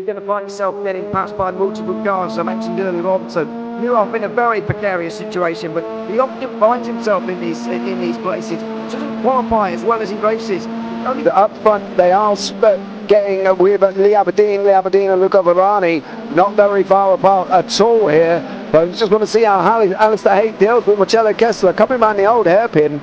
you're going to find yourself getting passed by multiple cars, as I mentioned earlier on. So you're off in a very precarious situation, but he often finds himself in these places. Doesn't qualify as well as he races. Only Up front, they are getting with Lee Aberdeen and Luca Varani, not very far apart at all here. But I just want to see how Alistair Haight deals with Marcello Kessler coming around the old hairpin.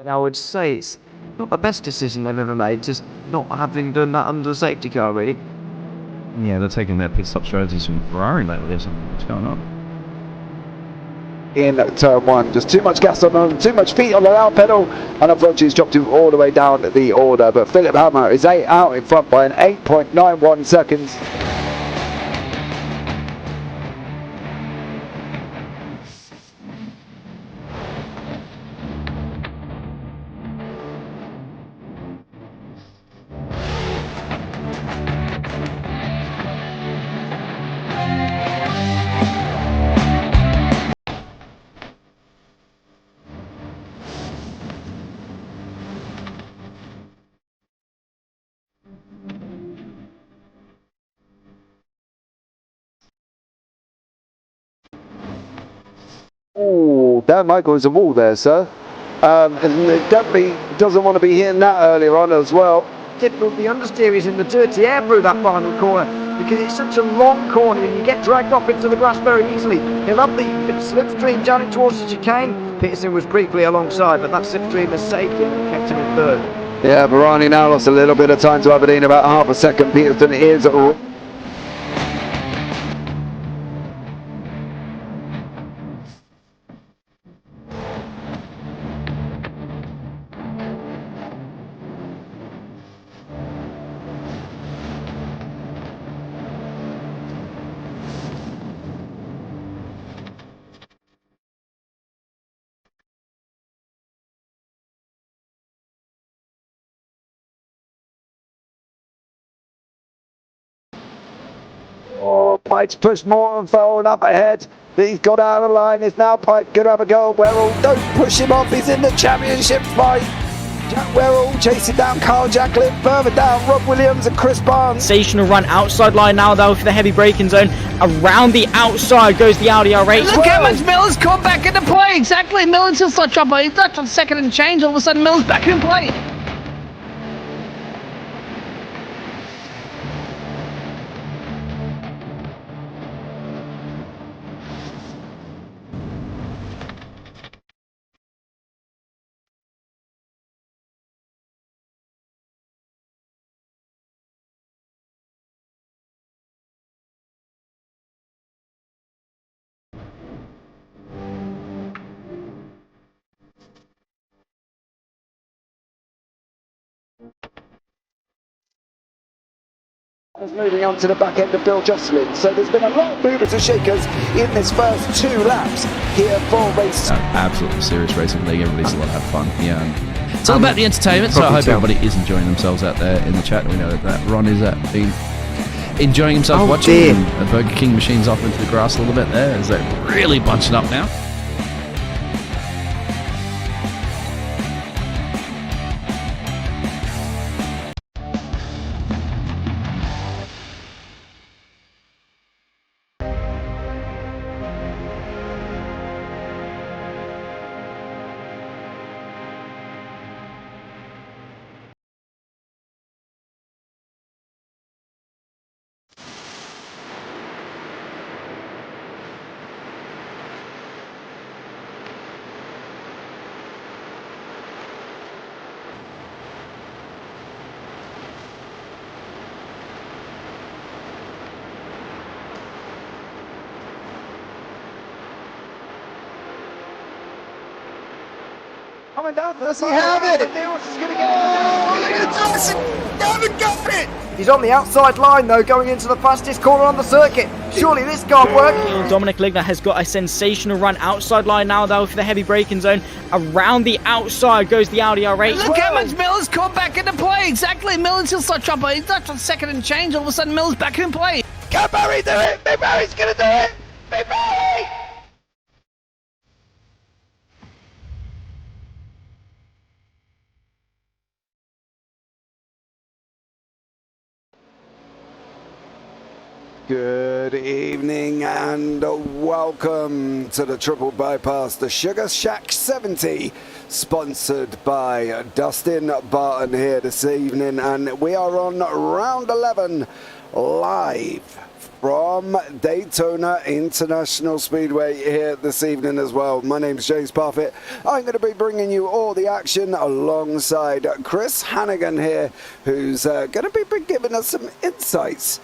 And I would say it's not the best decision they've ever made, just not having done that under the safety car, really. Yeah, they're taking their pit stop strategies from Ferrari lately or something. What's going on? In turn one, just too much gas on them, too much feet on the loud pedal, and unfortunately he's dropped him all the way down the order. But Philip Hammer is out in front by an 8.91 seconds. Oh, Dan Michael is a wall there, sir. And it definitely doesn't want to be hitting that earlier on as well. Difficult, the understeer is in the dirty air through that final corner because it's such a long corner and you get dragged off into the grass very easily. He'll have the slipstream down towards the chicane. Peterson was briefly alongside, but that slipstream has saved him and kept him in third. Yeah, Varani now lost a little bit of time to Aberdeen, about half a second. Peterson is Pike's pushed more and forward up ahead. He's got out of the line. Is now Pike going to have a go? Werrell, don't push him off. He's in the championship fight. Jack Werrell chasing down Carl Jacklin. Further down, Rob Williams and Chris Barnes. Sensational run outside line now though for the heavy braking zone. Around the outside goes the Audi R8. Look how much Miller's come back into play. Exactly. Miller's just such trouble. He's not on second and change. All of a sudden, Miller's back in play. Moving on to the back end of Bill Jocelyn. So there's been a lot of movers and shakers in this first 2 laps here for race. Absolutely serious racing league. Everybody's a lot of fun. Yeah, it's all about the entertainment. So I hope everybody is enjoying themselves out there in the chat. We know that Ron is been enjoying himself watching. The Burger King machine's off into the grass a little bit there. Is that really bunching up now? coming down to the side. He had it. He's going to get it. He's on the outside line though, going into the fastest corner on the circuit. Surely this can't work. Dominic Ligner has got a sensational run outside line now though for the heavy braking zone. Around the outside goes the Audi R8. Look how much Miller's caught back into play. Exactly. Miller's still such up. He's not on second and change. All of a sudden, Miller's back in play. Can Barry do it? Big Barry's going to do it. Big Barry! Good evening and welcome to the Triple Bypass, the Sugar Shack 70, sponsored by Dustin Barton here this evening, and we are on round 11 live from Daytona International Speedway here this evening as well. My name's James Parfitt. I'm going to be bringing you all the action alongside Chris Hannigan here, who's going to be giving us some insights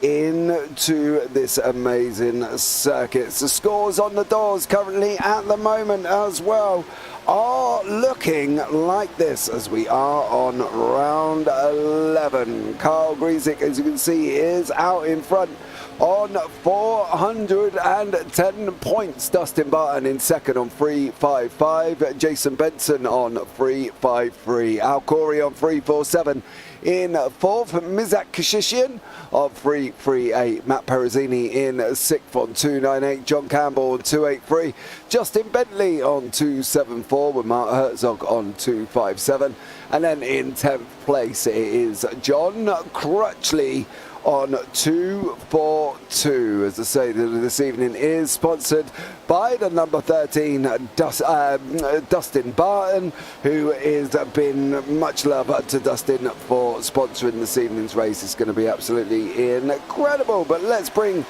into this amazing circuit. The scores on the doors currently at the moment as well are looking like this as we are on round 11. Carl Griesick, as you can see, is out in front on 410 points. Dustin Barton in second on 355. Jason Benson on 353. Al Corey on 347. In fourth, Mizak Kashishian on 338. Matt Perezzini in sixth on 298. John Campbell on 283. Justin Bentley on 274 with Mark Herzog on 257. And then in 10th place it is John Crutchley on 242. As I say, this evening is sponsored by the number 13 Dustin Barton, who has been much love to Dustin for sponsoring this evening's race. It's going to be absolutely incredible. But let's bring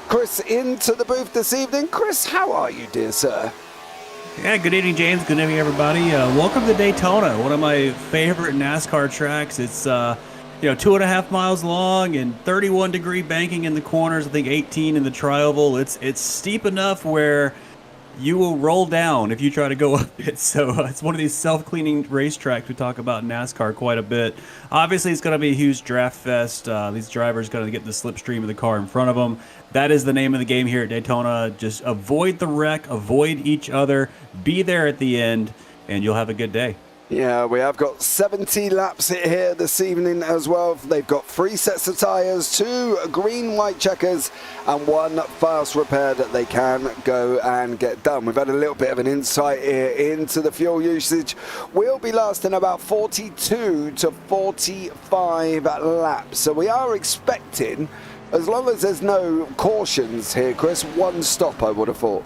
Chris into the booth this evening. Chris, how are you, dear sir? Yeah, good evening, James. Good evening, everybody. Welcome to Daytona, one of my favorite NASCAR tracks. It's 2.5 miles long and 31-degree banking in the corners. I think 18 in the tri-oval. It's steep enough where you will roll down if you try to go up it. So it's one of these self-cleaning racetracks we talk about in NASCAR quite a bit. Obviously, it's going to be a huge draft fest. These drivers going to get the slipstream of the car in front of them. That is the name of the game here at Daytona. Just avoid the wreck, avoid each other, be there at the end, and you'll have a good day. Yeah, we have got 70 laps here this evening as well. They've got 3 sets of tyres, 2 green, white checkers, and 1 fast repair that they can go and get done. We've had a little bit of an insight here into the fuel usage. We'll be lasting about 42 to 45 laps. So we are expecting, as long as there's no cautions here, Chris, 1 stop, I would have thought.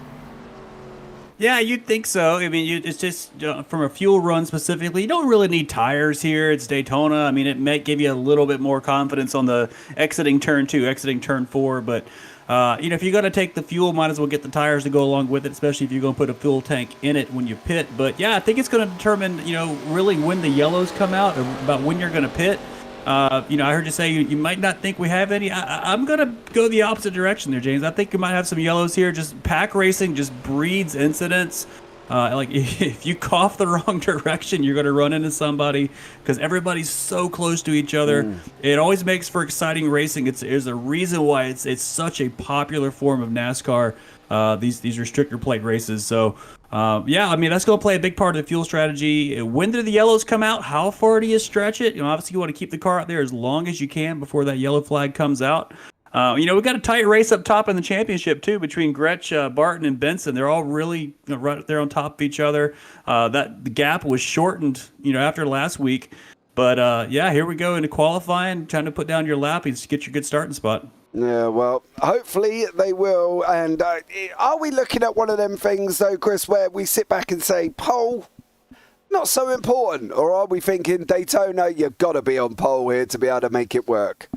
Yeah, you'd think so. I mean, it's just from a fuel run specifically, you don't really need tires here. It's Daytona. I mean, it might give you a little bit more confidence on the exiting turn 2, exiting turn 4. But, if you're going to take the fuel, might as well get the tires to go along with it, especially if you're going to put a fuel tank in it when you pit. But, yeah, I think it's going to determine, really when the yellows come out, about when you're going to pit. I heard you say you might not think we have any. I'm going to go the opposite direction there, James. I think you might have some yellows here. Just pack racing just breeds incidents. Like if you cough the wrong direction, you're going to run into somebody because everybody's so close to each other. It always makes for exciting racing. There's a reason why it's such a popular form of NASCAR, these restrictor plate races. So, that's going to play a big part of the fuel strategy. When do the yellows come out? How far do you stretch it? Obviously you want to keep the car out there as long as you can before that yellow flag comes out. We've got a tight race up top in the championship too between Gretsch, Barton, and Benson. They're all really right there on top of each other. The gap was shortened, after last week. But here we go into qualifying, trying to put down your lap and just get your good starting spot. Yeah, well, hopefully they will. And are we looking at one of them things, though, Chris, where we sit back and say, pole, not so important? Or are we thinking, Daytona, you've got to be on pole here to be able to make it work?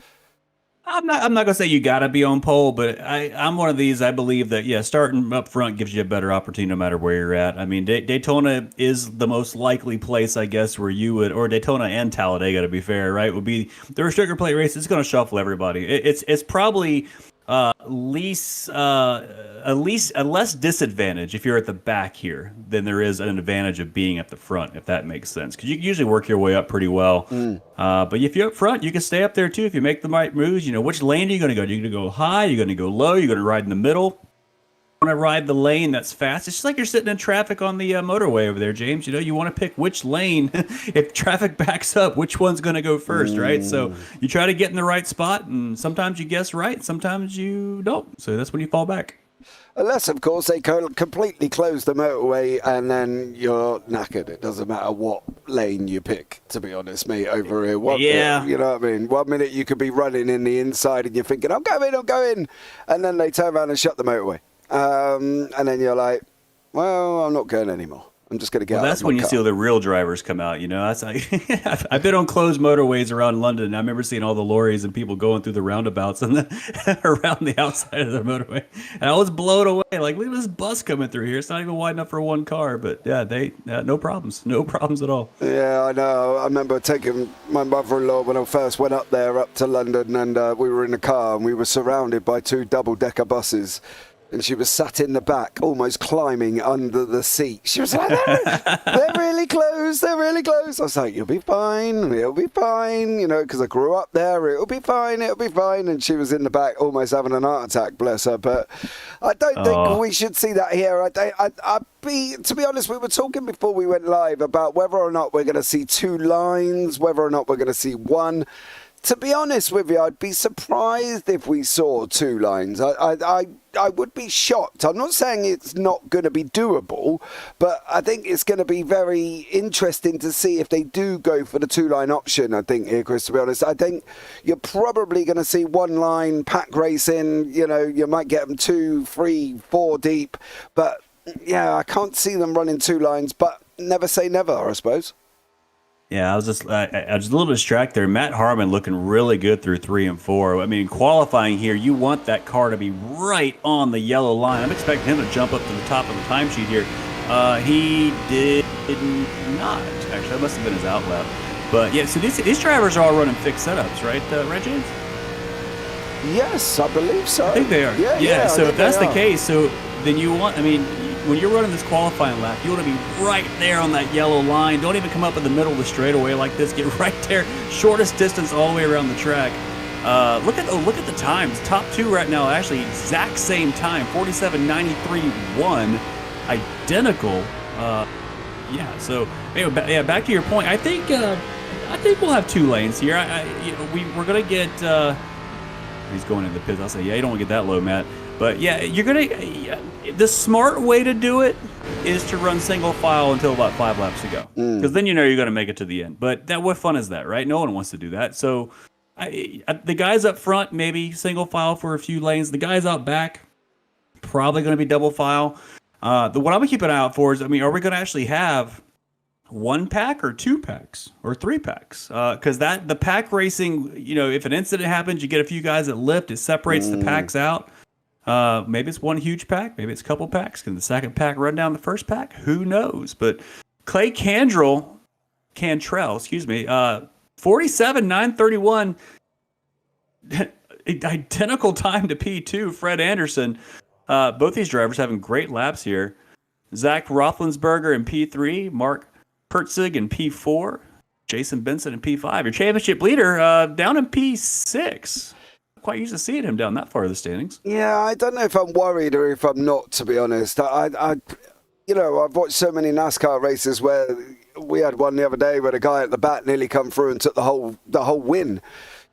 I'm not going to say you got to be on pole, but I'm one of these. I believe that, starting up front gives you a better opportunity no matter where you're at. I mean, Daytona is the most likely place, I guess, where you would, or Daytona and Talladega, to be fair, right, would be the restrictor plate race. It's going to shuffle everybody. It's probably a less disadvantage if you're at the back here than there is an advantage of being at the front, if that makes sense. Because you can usually work your way up pretty well. But if you're up front, you can stay up there too if you make the right moves. You know, which lane are you going to go? You're going to go high, you're going to go low, you're going to ride in the middle. You want to ride the lane that's fast. It's just like you're sitting in traffic on the motorway over there, James. You know, you want to pick which lane. If traffic backs up, which one's going to go first, right? So you try to get in the right spot, and sometimes you guess right, sometimes you don't. So that's when you fall back. Unless, of course, they completely close the motorway and then you're knackered. It doesn't matter what lane you pick, to be honest, mate, over here. You know what I mean? 1 minute you could be running in the inside and you're thinking, I'm going. And then they turn around and shut the motorway. And then you're like, well, I'm not going anymore. I'm just going to get out. That's when you see all the real drivers come out. You know, that's like, I've been on closed motorways around London, and I remember seeing all the lorries and people going through the roundabouts and around the outside of the motorway. And I was blown away. Like, look at this bus coming through here. It's not even wide enough for one car. But yeah, no problems at all. Yeah, I know. I remember taking my mother-in-law when I first went up to London, and we were in the car and we were surrounded by 2 double-decker buses. And she was sat in the back, almost climbing under the seat. She was like, they're really close. I was like, you'll be fine, you know, because I grew up there. It'll be fine. And she was in the back, almost having an heart attack, bless her. But I don't think we should see that here. To be honest, we were talking before we went live about whether or not we're going to see 2 lines, whether or not we're going to see 1. To be honest with you, I'd be surprised if we saw 2 lines. I would be shocked. I'm not saying it's not going to be doable, but I think it's going to be very interesting to see if they do go for the 2-line option, I think, here, Chris, to be honest. I think you're probably going to see 1-line pack racing. You know, you might get them 2, 3, 4 deep. But, yeah, I can't see them running 2 lines, but never say never, I suppose. Yeah, I was just a little distracted there. Matt Harmon looking really good through 3 and 4. I mean, qualifying here, you want that car to be right on the yellow line. I'm expecting him to jump up to the top of the timesheet here. He did not. Actually, that must have been his outlap. But yeah, so these drivers are all running fixed setups, right, James? Yes, I believe so. I think they are. Yeah. So if that's the case, so then you want, I mean, when you're running this qualifying lap, you want to be right there on that yellow line. Don't even come up in the middle of the straightaway like this. Get right there, shortest distance all the way around the track. Look at the times. Top 2 right now, actually exact same time, 47.93.1, identical. So anyway, back to your point. I think we'll have 2 lanes here. We're gonna get. He's going in the pits. I'll say, yeah, you don't want to get that low, Matt. But yeah, the smart way to do it is to run single file until about 5 laps to go. Because then you know you're going to make it to the end. But what fun is that, right? No one wants to do that. So the guys up front, maybe single file for a few lanes. The guys out back, probably going to be double file. What I'm going to keep an eye out for is, I mean, are we going to actually have 1 pack or 2 packs or 3 packs? Because the pack racing, you know, if an incident happens, you get a few guys that lift, it separates the packs out. Maybe it's 1 huge pack, maybe it's a couple packs. Can the second pack run down the first pack? Who knows? But Clay Cantrell, 47.931, identical time to P2. Fred Anderson, both these drivers having great laps here. Zach Roethlisberger in P3, Mark Pertzig in P4, Jason Benson in P5. Your championship leader down in P6. Quite used to seeing him down that far of the standings. Yeah, I don't know if I'm worried or if I'm not, to be honest. I've watched so many NASCAR races where we had one the other day where the guy at the back nearly come through and took the whole win.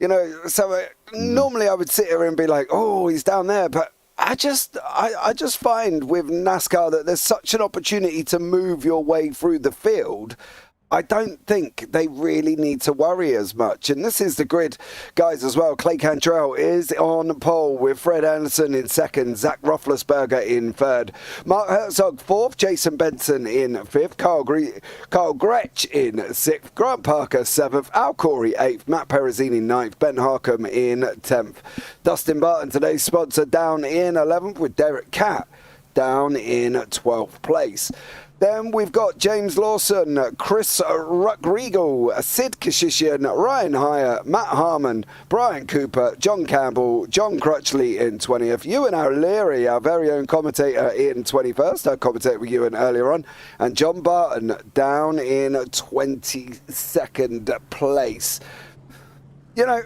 You know, so normally I would sit here and be like, oh, he's down there, but I just find with NASCAR that there's such an opportunity to move your way through the field. I don't think they really need to worry as much. And this is the grid, guys, as well. Clay Cantrell is on pole with Fred Anderson in 2nd, Zach Roethlisberger in 3rd, Mark Herzog 4th, Jason Benson in 5th, Carl Gretsch in 6th, Grant Parker 7th, Al Corey 8th, Matt Perezzini 9th, Ben Harcum in 10th. Dustin Barton, today's sponsor, down in 11th with Derek Catt down in 12th place. Then we've got James Lawson, Chris Ruckriegel, Sid Kashishian, Ryan Heyer, Matt Harmon, Brian Cooper, John Campbell, John Crutchley in 20th, Ewan O'Leary, our very own commentator, in 21st. I commentated with Ewan earlier on, and John Barton down in 22nd place. You know,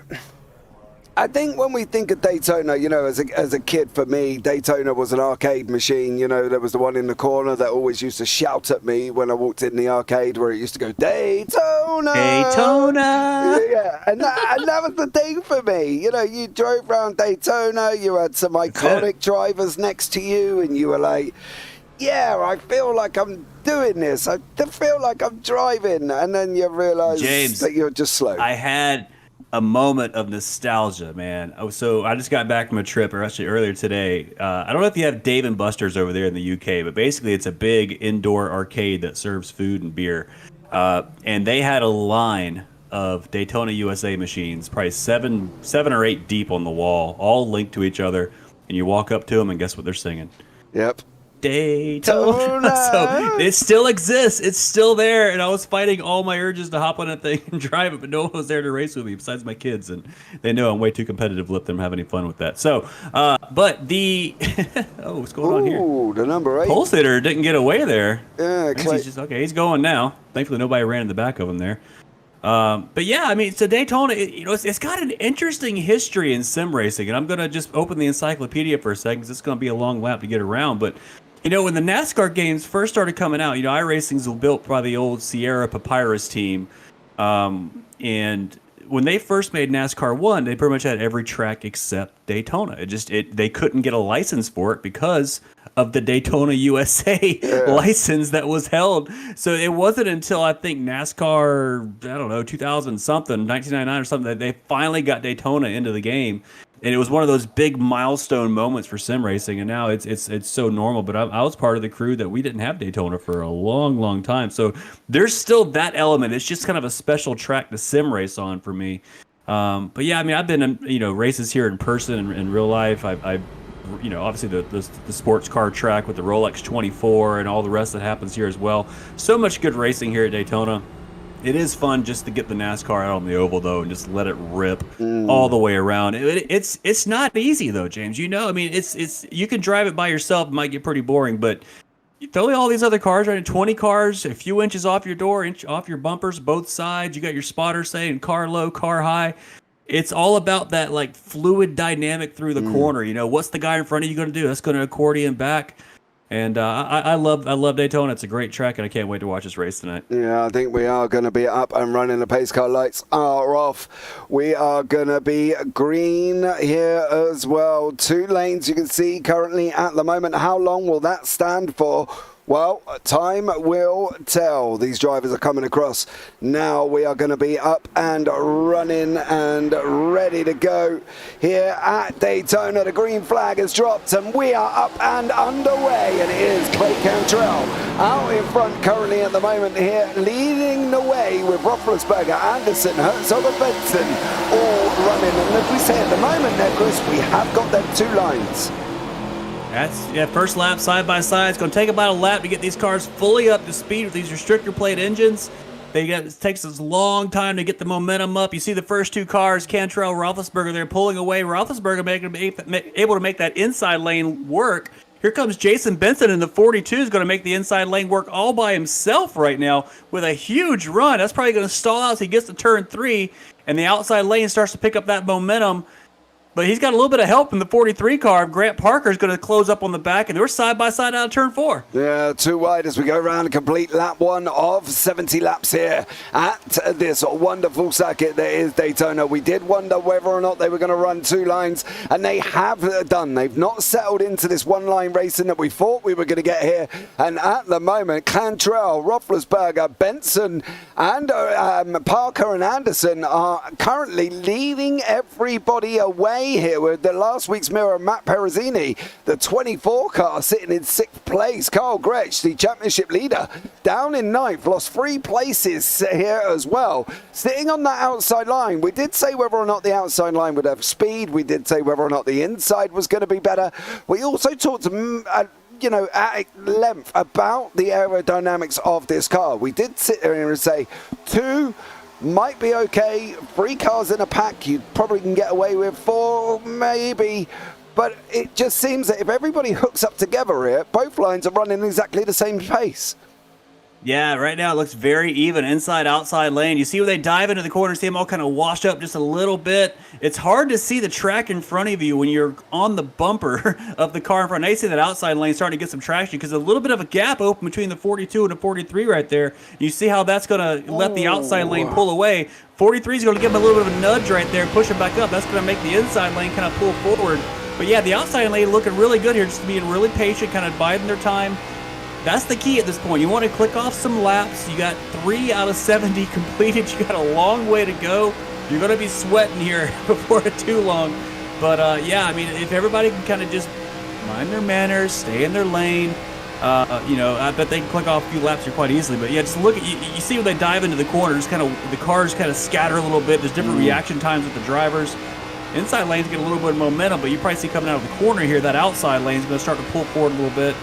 I think when we think of Daytona, you know, as a kid, for me, Daytona was an arcade machine. You know, there was the one in the corner that always used to shout at me when I walked in the arcade, where it used to go, Daytona! Daytona! Yeah, and that was the thing for me. You know, you drove around Daytona, you had some iconic drivers next to you, and you were like, yeah, I feel like I'm doing this. I feel like I'm driving. And then you realize that you're just slow. I had a moment of nostalgia, man. So I just got back from a trip, or actually earlier today. I don't know if you have Dave & Buster's over there in the UK, but basically it's a big indoor arcade that serves food and beer. And they had a line of Daytona USA machines, probably seven or eight deep on the wall, all linked to each other. And you walk up to them and guess what they're singing? Yep. Daytona. So it still exists. It's still there. And I was fighting all my urges to hop on that thing and drive it, but no one was there to race with me besides my kids. And they know I'm way too competitive to let them have any fun with that. So, but the, what's going on here? Ooh, the number 8. Pole sitter didn't get away there. Yeah, he's just, okay, he's going now. Thankfully, nobody ran in the back of him there. But yeah, I mean, so Daytona, it's got an interesting history in sim racing, and I'm going to just open the encyclopedia for a second, because it's going to be a long lap to get around. But, you know, when the NASCAR games first started coming out, you know, iRacing's was built by the old Sierra Papyrus team, and when they first made NASCAR 1, they pretty much had every track except Daytona. They couldn't get a license for it because of the Daytona USA license that was held. So it wasn't until, I think, NASCAR, I don't know, 2000-something, 1999 or something, that they finally got Daytona into the game. And it was one of those big milestone moments for sim racing, and now it's so normal. But I was part of the crew that we didn't have Daytona for a long, long time. So there's still that element. It's just kind of a special track to sim race on for me. But yeah, I mean, I've been in races here in person in real life. I obviously the sports car track with the Rolex 24 and all the rest that happens here as well. So much good racing here at Daytona. It is fun just to get the NASCAR out on the oval, though, and just let it rip all the way around. It's not easy, though, James. You know, I mean, it's you can drive it by yourself. It might get pretty boring, but you throw all these other cars, right? 20 cars, a few inches off your door, off your bumpers, both sides. You got your spotter saying car low, car high. It's all about that, like, fluid dynamic through the corner. You know, what's the guy in front of you going to do? That's going to accordion back. And I love Daytona. It's a great track, and I can't wait to watch this race tonight. Yeah, I think we are going to be up and running. The pace car lights are off. We are going to be green here as well. 2 lanes you can see currently at the moment. How long will that stand for? Well, time will tell. These drivers are coming across. Now we are going to be up and running and ready to go here at Daytona. The green flag has dropped and we are up and underway. And it is Clay Cantrell out in front currently at the moment here, leading the way with Roethlisberger, Anderson, Herzog and Benson all running. And as we say at the moment there, Chris, we have got them 2 lines. First lap side by side. It's going to take about a lap to get these cars fully up to speed with these restrictor plate engines. It takes us a long time to get the momentum up. You see the first 2 cars, Cantrell, Roethlisberger, they're pulling away. Roethlisberger able to make that inside lane work. Here comes Jason Benson in the 42 is going to make the inside lane work all by himself right now with a huge run. That's probably going to stall out as he gets to turn 3, and the outside lane starts to pick up that momentum. But he's got a little bit of help in the 43 car. Grant Parker is going to close up on the back, and they're side by side out of turn 4. Yeah, 2 wide as we go around and complete lap 1 of 70 laps here at this wonderful circuit that is Daytona. We did wonder whether or not they were going to run 2 lines, and they have done. They've not settled into this 1-line racing that we thought we were going to get here. And at the moment, Cantrell, Roethlisberger, Benson, and Parker and Anderson are currently leading everybody away here with the last week's mirror, Matt Perezzini, the 24 car sitting in 6th place. Carl Gretsch, the championship leader, down in 9th, lost 3 places here as well. Sitting on that outside line, we did say whether or not the outside line would have speed. We did say whether or not the inside was going to be better. We also talked at length about the aerodynamics of this car. We did sit there and say 2 might be okay, 3 cars in a pack you probably can get away with, 4 maybe, but it just seems that if everybody hooks up together here, both lines are running exactly the same pace. Yeah, right now it looks very even, inside, outside lane. You see where they dive into the corner, see them all kind of washed up just a little bit. It's hard to see the track in front of you when you're on the bumper of the car in front. Now you see that outside lane starting to get some traction because a little bit of a gap open between the 42 and the 43 right there. You see how that's going to let the outside lane pull away. 43 is going to give him a little bit of a nudge right there, push him back up. That's going to make the inside lane kind of pull forward. But yeah, the outside lane looking really good here, just being really patient, kind of biding their time. That's the key at this point. You want to click off some laps. You got 3 out of 70 completed. You got a long way to go. You're going to be sweating here before too long. But yeah, I mean, if everybody can kind of just mind their manners, stay in their lane, I bet they can click off a few laps here quite easily. But yeah, just look at you see when they dive into the corners, kind of the cars kind of scatter a little bit. There's different reaction times with the drivers. Inside lanes get a little bit of momentum, but you probably see coming out of the corner here, that outside lane is going to start to pull forward a little bit.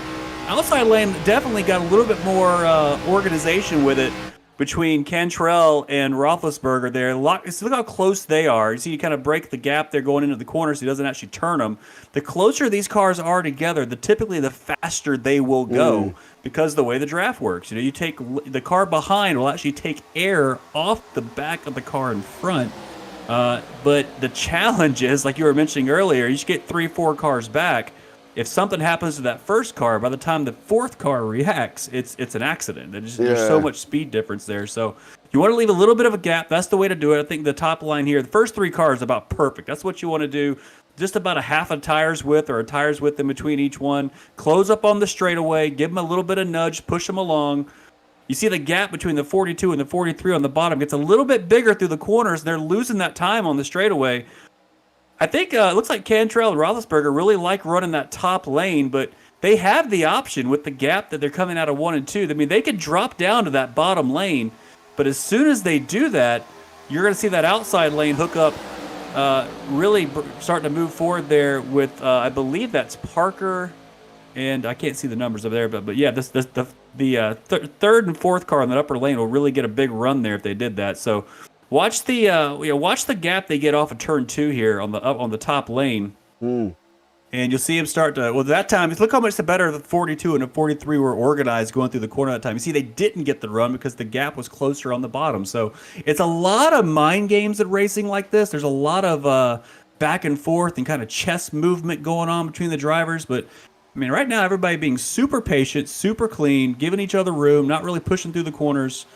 Outside lane definitely got a little bit more organization with it between Cantrell and Roethlisberger there. Look how close they are. You see, you kind of break the gap there going into the corner so he doesn't actually turn them. The closer these cars are together, typically the faster they will go because of the way the draft works. You take the car behind will actually take air off the back of the car in front. But the challenge is, like you were mentioning earlier, you should get 3-4 cars back. If something happens to that first car, by the time the 4th car reacts, it's an accident. There's so much speed difference there. So you want to leave a little bit of a gap. That's the way to do it. I think the top line here, the first 3 cars, about perfect. That's what you want to do. Just about a half a tire's width or a tire's width in between each one. Close up on the straightaway. Give them a little bit of nudge. Push them along. You see the gap between the 42 and the 43 on the bottom gets a little bit bigger through the corners. They're losing that time on the straightaway. I think it looks like Cantrell and Roethlisberger really like running that top lane, but they have the option with the gap that they're coming out of 1 and 2. I mean, they could drop down to that bottom lane, but as soon as they do that, you're going to see that outside lane hook up, really starting to move forward there with, I believe that's Parker, and I can't see the numbers over there, but yeah, the 3rd and 4th car in that upper lane will really get a big run there if they did that. So watch the gap they get off of turn 2 here on the top lane, and you'll see him start to. Well, that time, look how much the better the 42 and the 43 were organized going through the corner that time. You see, they didn't get the run because the gap was closer on the bottom. So it's a lot of mind games at racing like this. There's a lot of back and forth and kind of chess movement going on between the drivers, but. I mean, right now, everybody being super patient, super clean, giving each other room, not really pushing through the corners.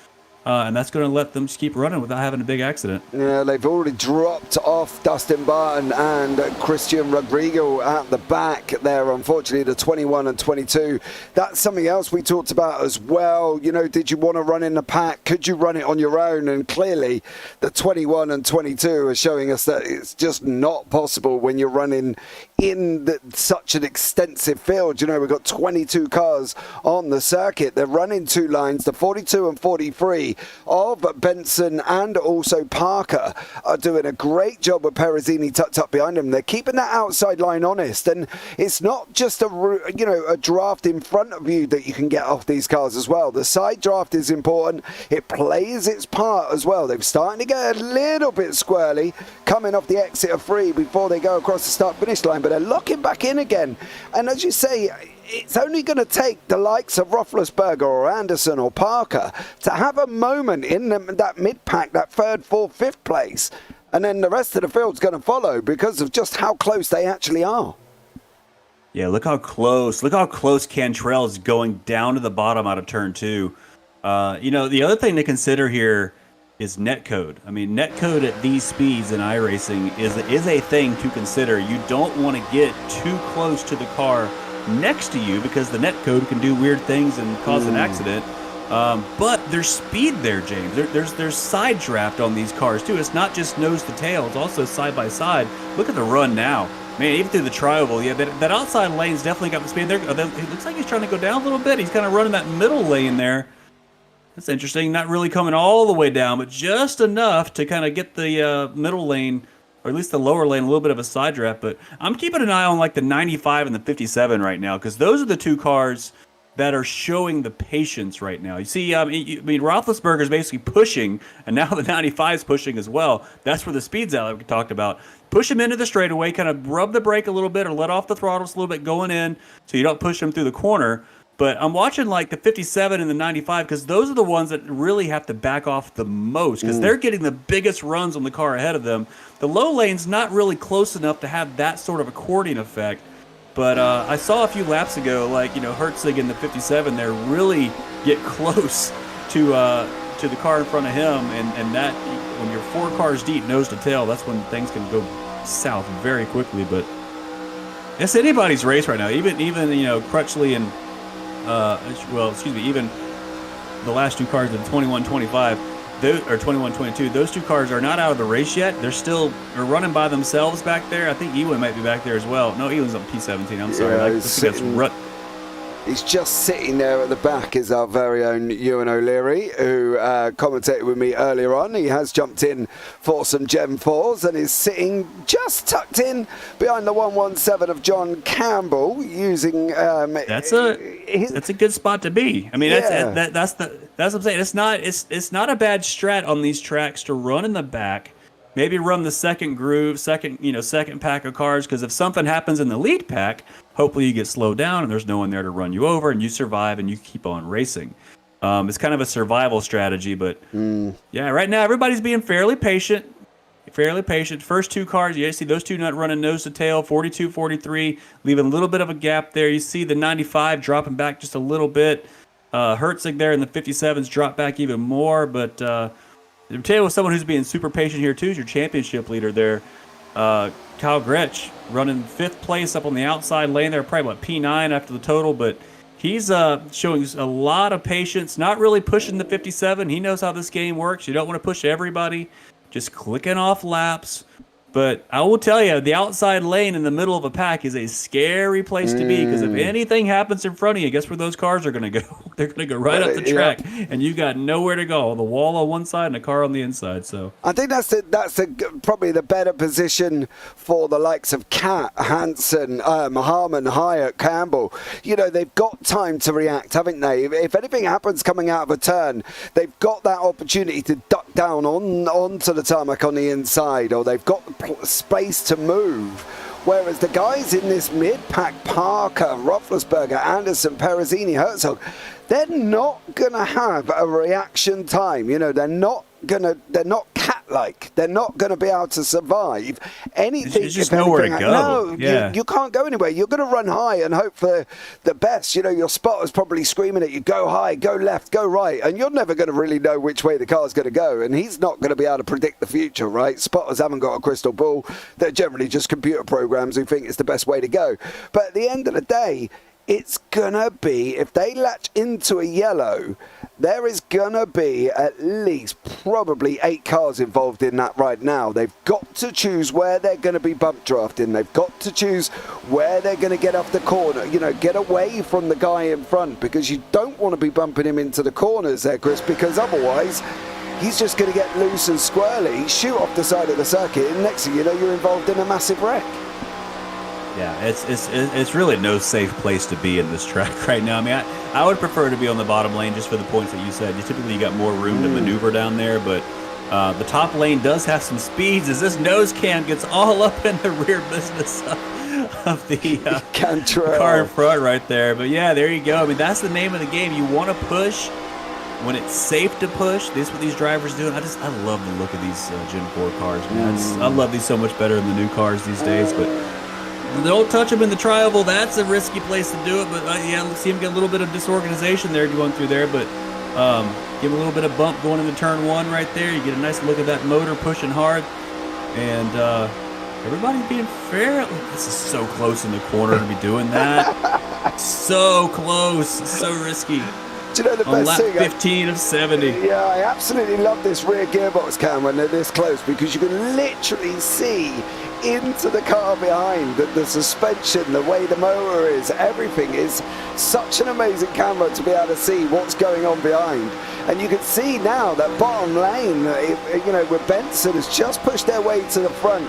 And that's going to let them just keep running without having a big accident. Yeah, they've already dropped off Dustin Barton and Christian Rodrigo at the back there, unfortunately, the 21 and 22. That's something else we talked about as well. Did you want to run in the pack? Could you run it on your own? And clearly, the 21 and 22 are showing us that it's just not possible when you're running in such an extensive field. We've got 22 cars on the circuit. They're running 2 lines, the 42 and 43 of Benson and also Parker are doing a great job with Perezzini tucked up behind them. They're keeping that outside line honest, and it's not just a draft in front of you that you can get off these cars as well. The side draft is important. It plays its part as well. They're starting to get a little bit squirrely coming off the exit of 3 before they go across the start-finish line, but they're locking back in again. And as you say, it's only going to take the likes of Roethlisberger or Anderson or Parker to have a moment in that mid-pack, that 3rd, 4th, 5th place, and then the rest of the field's going to follow because of just how close they actually are. Yeah, look how close Cantrell is going down to the bottom out of turn 2. The other thing to consider here is netcode. I mean, netcode at these speeds in iRacing is a thing to consider. You don't want to get too close to the car next to you because the netcode can do weird things and cause an accident. But there's speed there, James. There's side draft on these cars too. It's not just nose to tail. It's also side by side. Look at the run now. Man, even through the trioval, yeah, that outside lane's definitely got the speed there. It looks like he's trying to go down a little bit. He's kind of running that middle lane there. That's interesting. Not really coming all the way down, but just enough to kind of get the middle lane or at least the lower lane, a little bit of a side draft. But I'm keeping an eye on like the 95 and the 57 right now, because those are the two cars that are showing the patience right now. You see, I mean, Roethlisberger's basically pushing, and now the 95 is pushing as well. That's where the speed's out, like we talked about. Push him into the straightaway, kind of rub the brake a little bit or let off the throttle just a little bit going in so you don't push him through the corner. But I'm watching like the 57 and the 95, because those are the ones that really have to back off the most, because they're getting the biggest runs on the car ahead of them. The low lane's not really close enough to have that sort of accordion effect. But I saw a few laps ago, like, Herzig in the 57 there really get close to the car in front of him, and that, when you're 4 cars deep, nose to tail, that's when things can go south very quickly. But it's anybody's race right now. Even Crutchley and even the last 2 cars in 21-25. Or 21-22, those 2 cars are not out of the race yet. They're still running by themselves back there. I think Ewan might be back there as well. No, Ewan's on P17. I'm sorry. He's just sitting there at the back is our very own Ewan O'Leary, who commentated with me earlier on. He has jumped in for some Gen 4s and is sitting just tucked in behind the 117 of John Campbell, using... that's a good spot to be. I mean, that's what I'm saying. It's not a bad strat on these tracks to run in the back. Maybe run the second groove, second pack of cars, because if something happens in the lead pack, hopefully you get slowed down and there's no one there to run you over, and you survive and you keep on racing. It's kind of a survival strategy, but yeah, right now everybody's being fairly patient. First 2 cars, you see those 2 not running nose to tail, 42, 43, leaving a little bit of a gap there. You see the 95 dropping back just a little bit. Herzig there in the 57s drop back even more, but I'll tell you, with someone who's being super patient here too is your championship leader there, Kyle Gretsch, running 5th place up on the outside lane there, probably P9 after the total, but he's showing a lot of patience, not really pushing the 57. He knows how this game works. You don't want to push everybody, just clicking off laps. But I will tell you, the outside lane in the middle of a pack is a scary place to be, because if anything happens in front of you, guess where those cars are going to go? They're going to go right up the track, and you got nowhere to go. The wall on one side and a car on the inside. So I think that's probably the better position for the likes of Cat, Hansen, Harmon, Hyatt, Campbell. They've got time to react, haven't they? If anything happens coming out of a turn, they've got that opportunity to duck down onto the tarmac on the inside, or they've got space to move. Whereas the guys in this mid-pack, Parker, Roethlisberger, Anderson, Perezzini, Herzog, they're not going to have a reaction time. They're not cat-like. They're not going to be able to survive anything. There's just nowhere to go. No, you can't go anywhere. You're going to run high and hope for the best. Your spotter's probably screaming at you, go high, go left, go right, and you're never going to really know which way the car's going to go, and he's not going to be able to predict the future, right? Spotters haven't got a crystal ball. They're generally just computer programs who think it's the best way to go. But at the end of the day, it's gonna be, if they latch into a yellow, there is gonna be at least probably 8 cars involved in that right now. They've got to choose where they're gonna be bump drafting. They've got to choose where they're gonna get off the corner, get away from the guy in front, because you don't want to be bumping him into the corners there, Chris, because otherwise he's just going to get loose and squirrely, shoot off the side of the circuit, and next thing you know, you're involved in a massive wreck. Yeah, it's really no safe place to be in this track right now. I mean, I would prefer to be on the bottom lane just for the points that you said. You got more room to maneuver down there, but the top lane does have some speeds as this nose cam gets all up in the rear business of the car in front right there. But yeah, there you go. I mean, that's the name of the game. You want to push when it's safe to push. This is what these drivers do. I love the look of these Gen 4 cars, man. I love these so much better than the new cars these days, but don't touch them in the tri-oval. That's a risky place to do it, but yeah, let's see him get a little bit of disorganization there going through there, but give a little bit of bump going into turn 1 right there. You get a nice look at that motor pushing hard, and everybody being fair. This is so close in the corner to be doing that. So close, so risky. Do you know the on best lap thing? 15 of 70. Yeah, I absolutely love this rear gearbox cam when they're this close, because you can literally see into the car behind, the suspension, the way the motor is, everything is such an amazing camera to be able to see what's going on behind. And you can see now that bottom lane, where Benson has just pushed their way to the front,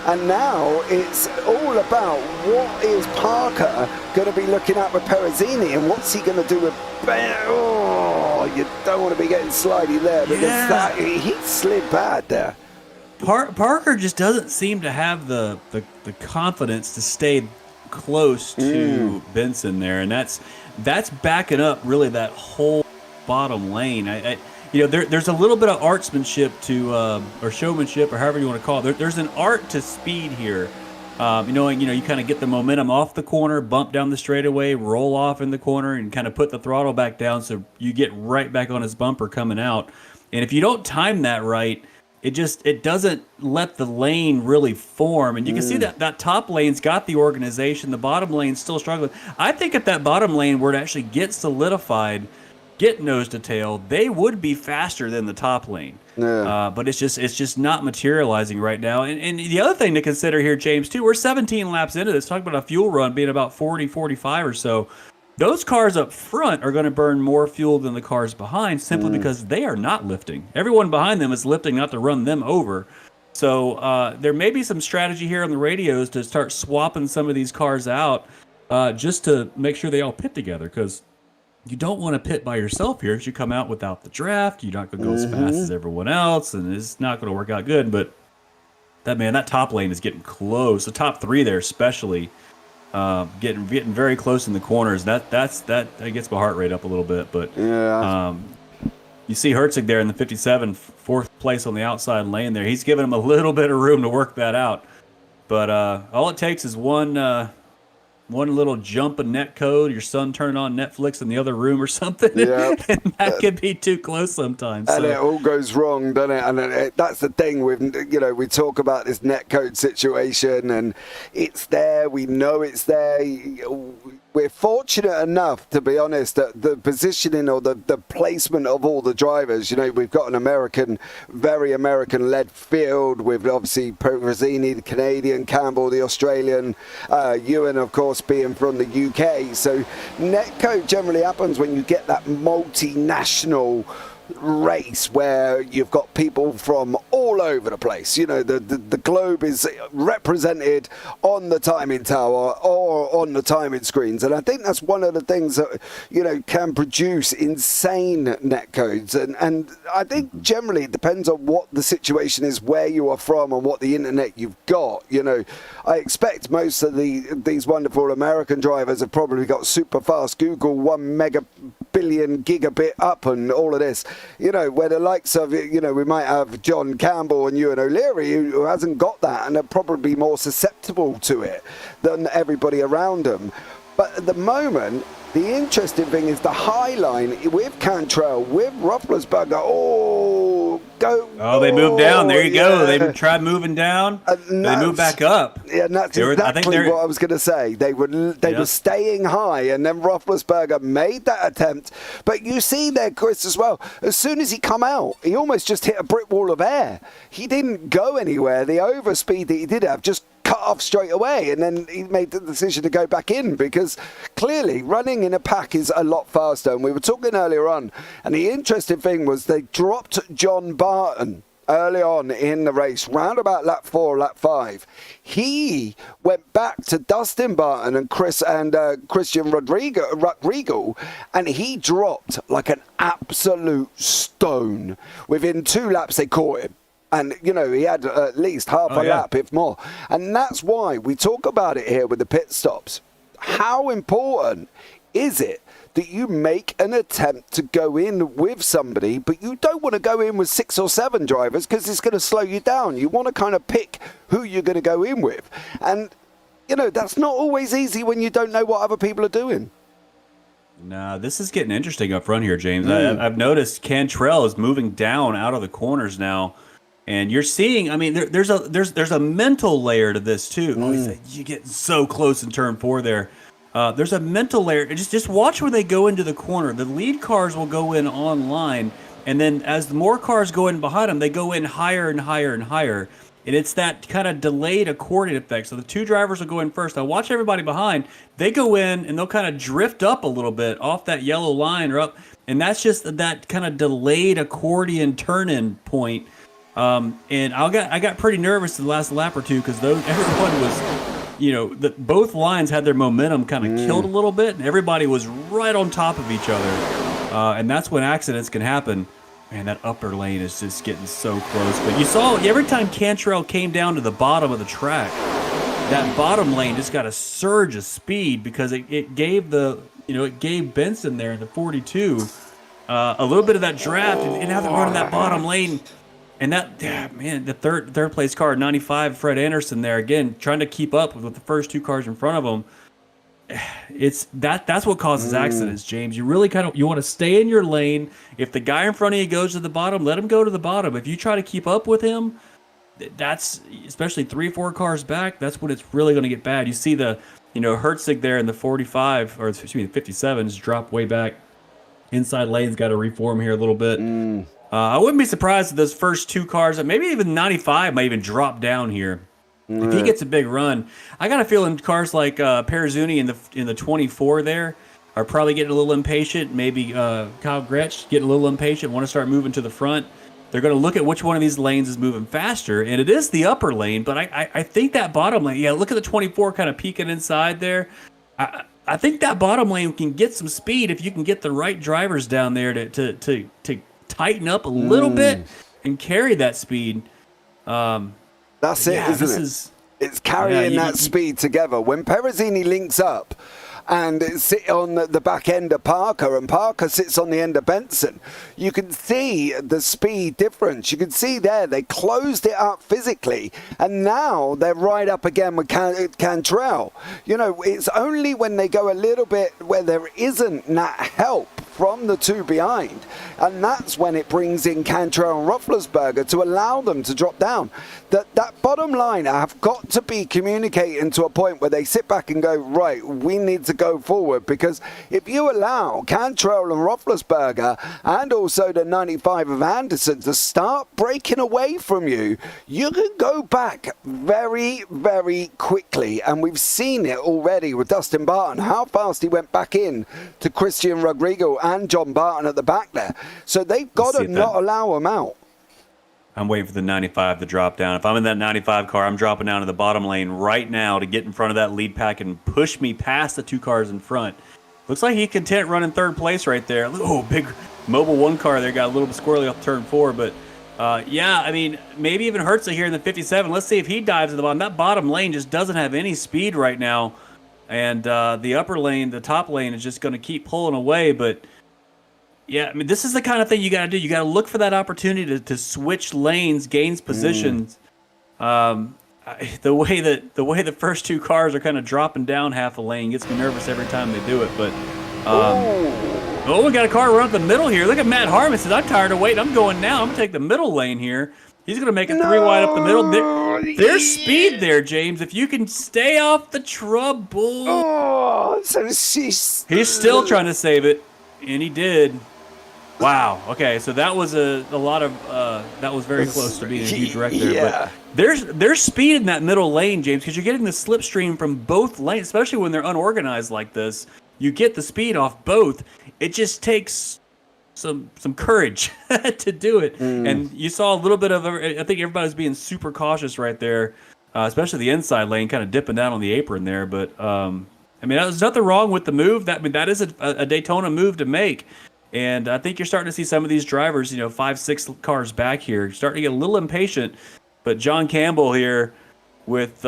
And now it's all about what is Parker going to be looking at with Perezzini, and what's he going to do with Oh, you don't want to be getting slidey there, because he slid bad there. Parker just doesn't seem to have the confidence to stay close to Benson there, and that's backing up really that whole bottom lane. There's a little bit of artsmanship to or showmanship, or however you want to call it. There's an art to speed here. You kind of get the momentum off the corner, bump down the straightaway, roll off in the corner, and kind of put the throttle back down so you get right back on his bumper coming out. And if you don't time that right, it doesn't let the lane really form. And you can see that top lane's got the organization, the bottom lane's still struggling. I think if that bottom lane were to actually get solidified, get nose to tail, they would be faster than the top lane. Yeah. But it's just not materializing right now. And the other thing to consider here, James, too, we're 17 laps into this, talking about a fuel run being about 40, 45 or so. Those cars up front are going to burn more fuel than the cars behind, simply because they are not lifting. Everyone behind them is lifting not to run them over. So there may be some strategy here on the radios to start swapping some of these cars out just to make sure they all pit together, because you don't want to pit by yourself here. As you come out without the draft, you're not going to go as fast as everyone else, and it's not going to work out good. But that top lane is getting close. The top three there, especially, getting very close in the corners. That gets my heart rate up a little bit. But you see Herzig there in the 57, fourth place on the outside lane there. He's giving him a little bit of room to work that out. But all it takes is one little jump in net code, your son turning on Netflix in the other room or something, and that could be too close sometimes. And it all goes wrong, doesn't it? And that's the thing with, we talk about this net code situation, and it's there, we know it's there. We're fortunate enough, to be honest, that the positioning or the placement of all the drivers, we've got an very American-led field with obviously Perezzini, the Canadian, Campbell, the Australian, Ewan, of course, being from the UK. So netcode generally happens when you get that multinational race where you've got people from all over the place. The globe is represented on the timing tower or on the timing screens, and I think that's one of the things that can produce insane netcodes. And I think generally it depends on what the situation is, where you are from, and what the internet you've got. I expect most of these wonderful American drivers have probably got super fast Google 1 megabit gigabit up and all of this. Where the likes of, we might have John Campbell and Ewan O'Leary who hasn't got that and are probably more susceptible to it than everybody around them. But at the moment, the interesting thing is the high line with Cantrell, with Roethlisberger. They moved down. There you go. They tried moving down. They moved back up. Yeah, and that's exactly what I was going to say. They were staying high, and then Roethlisberger made that attempt. But you see there, Chris, as well, as soon as he come out, he almost just hit a brick wall of air. He didn't go anywhere. The overspeed that he did have just cut off straight away, and then he made the decision to go back in, because clearly running in a pack is a lot faster. And we were talking earlier on, and the interesting thing was they dropped John Barton early on in the race, round about lap 4, lap 5. He went back to Dustin Barton and Christian Rodrigo, and he dropped like an absolute stone. Within 2 laps, they caught him. And, he had at least half a lap, if more. And that's why we talk about it here with the pit stops. How important is it that you make an attempt to go in with somebody, but you don't want to go in with 6 or 7 drivers, because it's going to slow you down. You want to kind of pick who you're going to go in with. And, that's not always easy when you don't know what other people are doing. No, this is getting interesting up front here, James. I've noticed Cantrell is moving down out of the corners now. And you're seeing, there's a mental layer to this too. You get so close in turn 4 there. There's a mental layer. Just watch where they go into the corner. The lead cars will go in online, and then as the more cars go in behind them, they go in higher and higher and higher. And it's that kind of delayed accordion effect. So the 2 drivers will go in first. Now watch everybody behind. They go in and they'll kind of drift up a little bit off that yellow line or up. And that's just that kind of delayed accordion turn-in point. And I got pretty nervous the last lap or two because everyone was, both lines had their momentum kind of killed a little bit, and everybody was right on top of each other. And that's when accidents can happen. Man, that upper lane is just getting so close. But you saw every time Cantrell came down to the bottom of the track, that bottom lane just got a surge of speed because it gave it gave Benson there in the 42 a little bit of that draft, and now they're running that bottom lane. And the third place car, 95, Fred Anderson there again, trying to keep up with the first two cars in front of him. That's what causes accidents, James. You really you want to stay in your lane. If the guy in front of you goes to the bottom, let him go to the bottom. If you try to keep up with him, that's especially 3-4 cars back. That's when it's really going to get bad. You see the Herzig there in the 45 or excuse me, the 57 has dropped way back. Inside lane's got to reform here a little bit. I wouldn't be surprised if those first two cars, maybe even 95, might even drop down here. If he gets a big run, I got a feeling cars like Perezzuni in the 24 there are probably getting a little impatient. Maybe Kyle Gretsch getting a little impatient, want to start moving to the front. They're going to look at which one of these lanes is moving faster, and it is the upper lane. But I think that bottom lane, look at the 24 kind of peeking inside there. I think that bottom lane can get some speed if you can get the right drivers down there to tighten up a little bit and carry that speed. That's it, isn't it? It's carrying that speed together. When Perezzini links up and sit on the back end of Parker, and Parker sits on the end of Benson, you can see the speed difference. You can see there, they closed it up physically, and now they're right up again with Cantrell. It's only when they go a little bit where there isn't that help from the two behind, and that's when it brings in Cantrell and Roethlisberger to allow them to drop down. That bottom line have got to be communicating to a point where they sit back and go, right, we need to go forward, because if you allow Cantrell and Roethlisberger and also the 95 of Anderson to start breaking away from you, you can go back very, very quickly, and we've seen it already with Dustin Barton, how fast he went back in to Christian Rodrigo and John Barton at the back there. So they've got to not allow him out. I'm waiting for the 95 to drop down. If I'm in that 95 car, I'm dropping down to the bottom lane right now to get in front of that lead pack and push me past the two cars in front. Looks like he's content running third place right there. Oh, big Mobile 1 car there. Got a little bit squirrely off turn 4. But, maybe even Herzig here in the 57. Let's see if he dives to the bottom. That bottom lane just doesn't have any speed right now. And the upper lane, the top lane, is just going to keep pulling away. But, this is the kind of thing you got to do. You got to look for that opportunity to switch lanes, gain positions. The way the first two cars are kind of dropping down half a lane gets me nervous every time they do it. But we got a car run up the middle here. Look at Matt Harmon. Says, I'm tired of waiting. I'm going now. I'm gonna take the middle lane here. He's gonna make it 3 wide up the middle. There's speed there, James. If you can stay off the trouble. He's still trying to save it, and he did. Wow. Okay. So that was a lot of that was very close to being a huge wreck there. Yeah. But there's speed in that middle lane, James, because you're getting the slipstream from both lanes, especially when they're unorganized like this. You get the speed off both. It just takes some courage to do it. And you saw a little bit of. I think everybody's being super cautious right there, especially the inside lane, kind of dipping down on the apron there. But there's nothing wrong with the move. That is a Daytona move to make. And I think you're starting to see some of these drivers, 5-6 cars back here, starting to get a little impatient. But John Campbell here with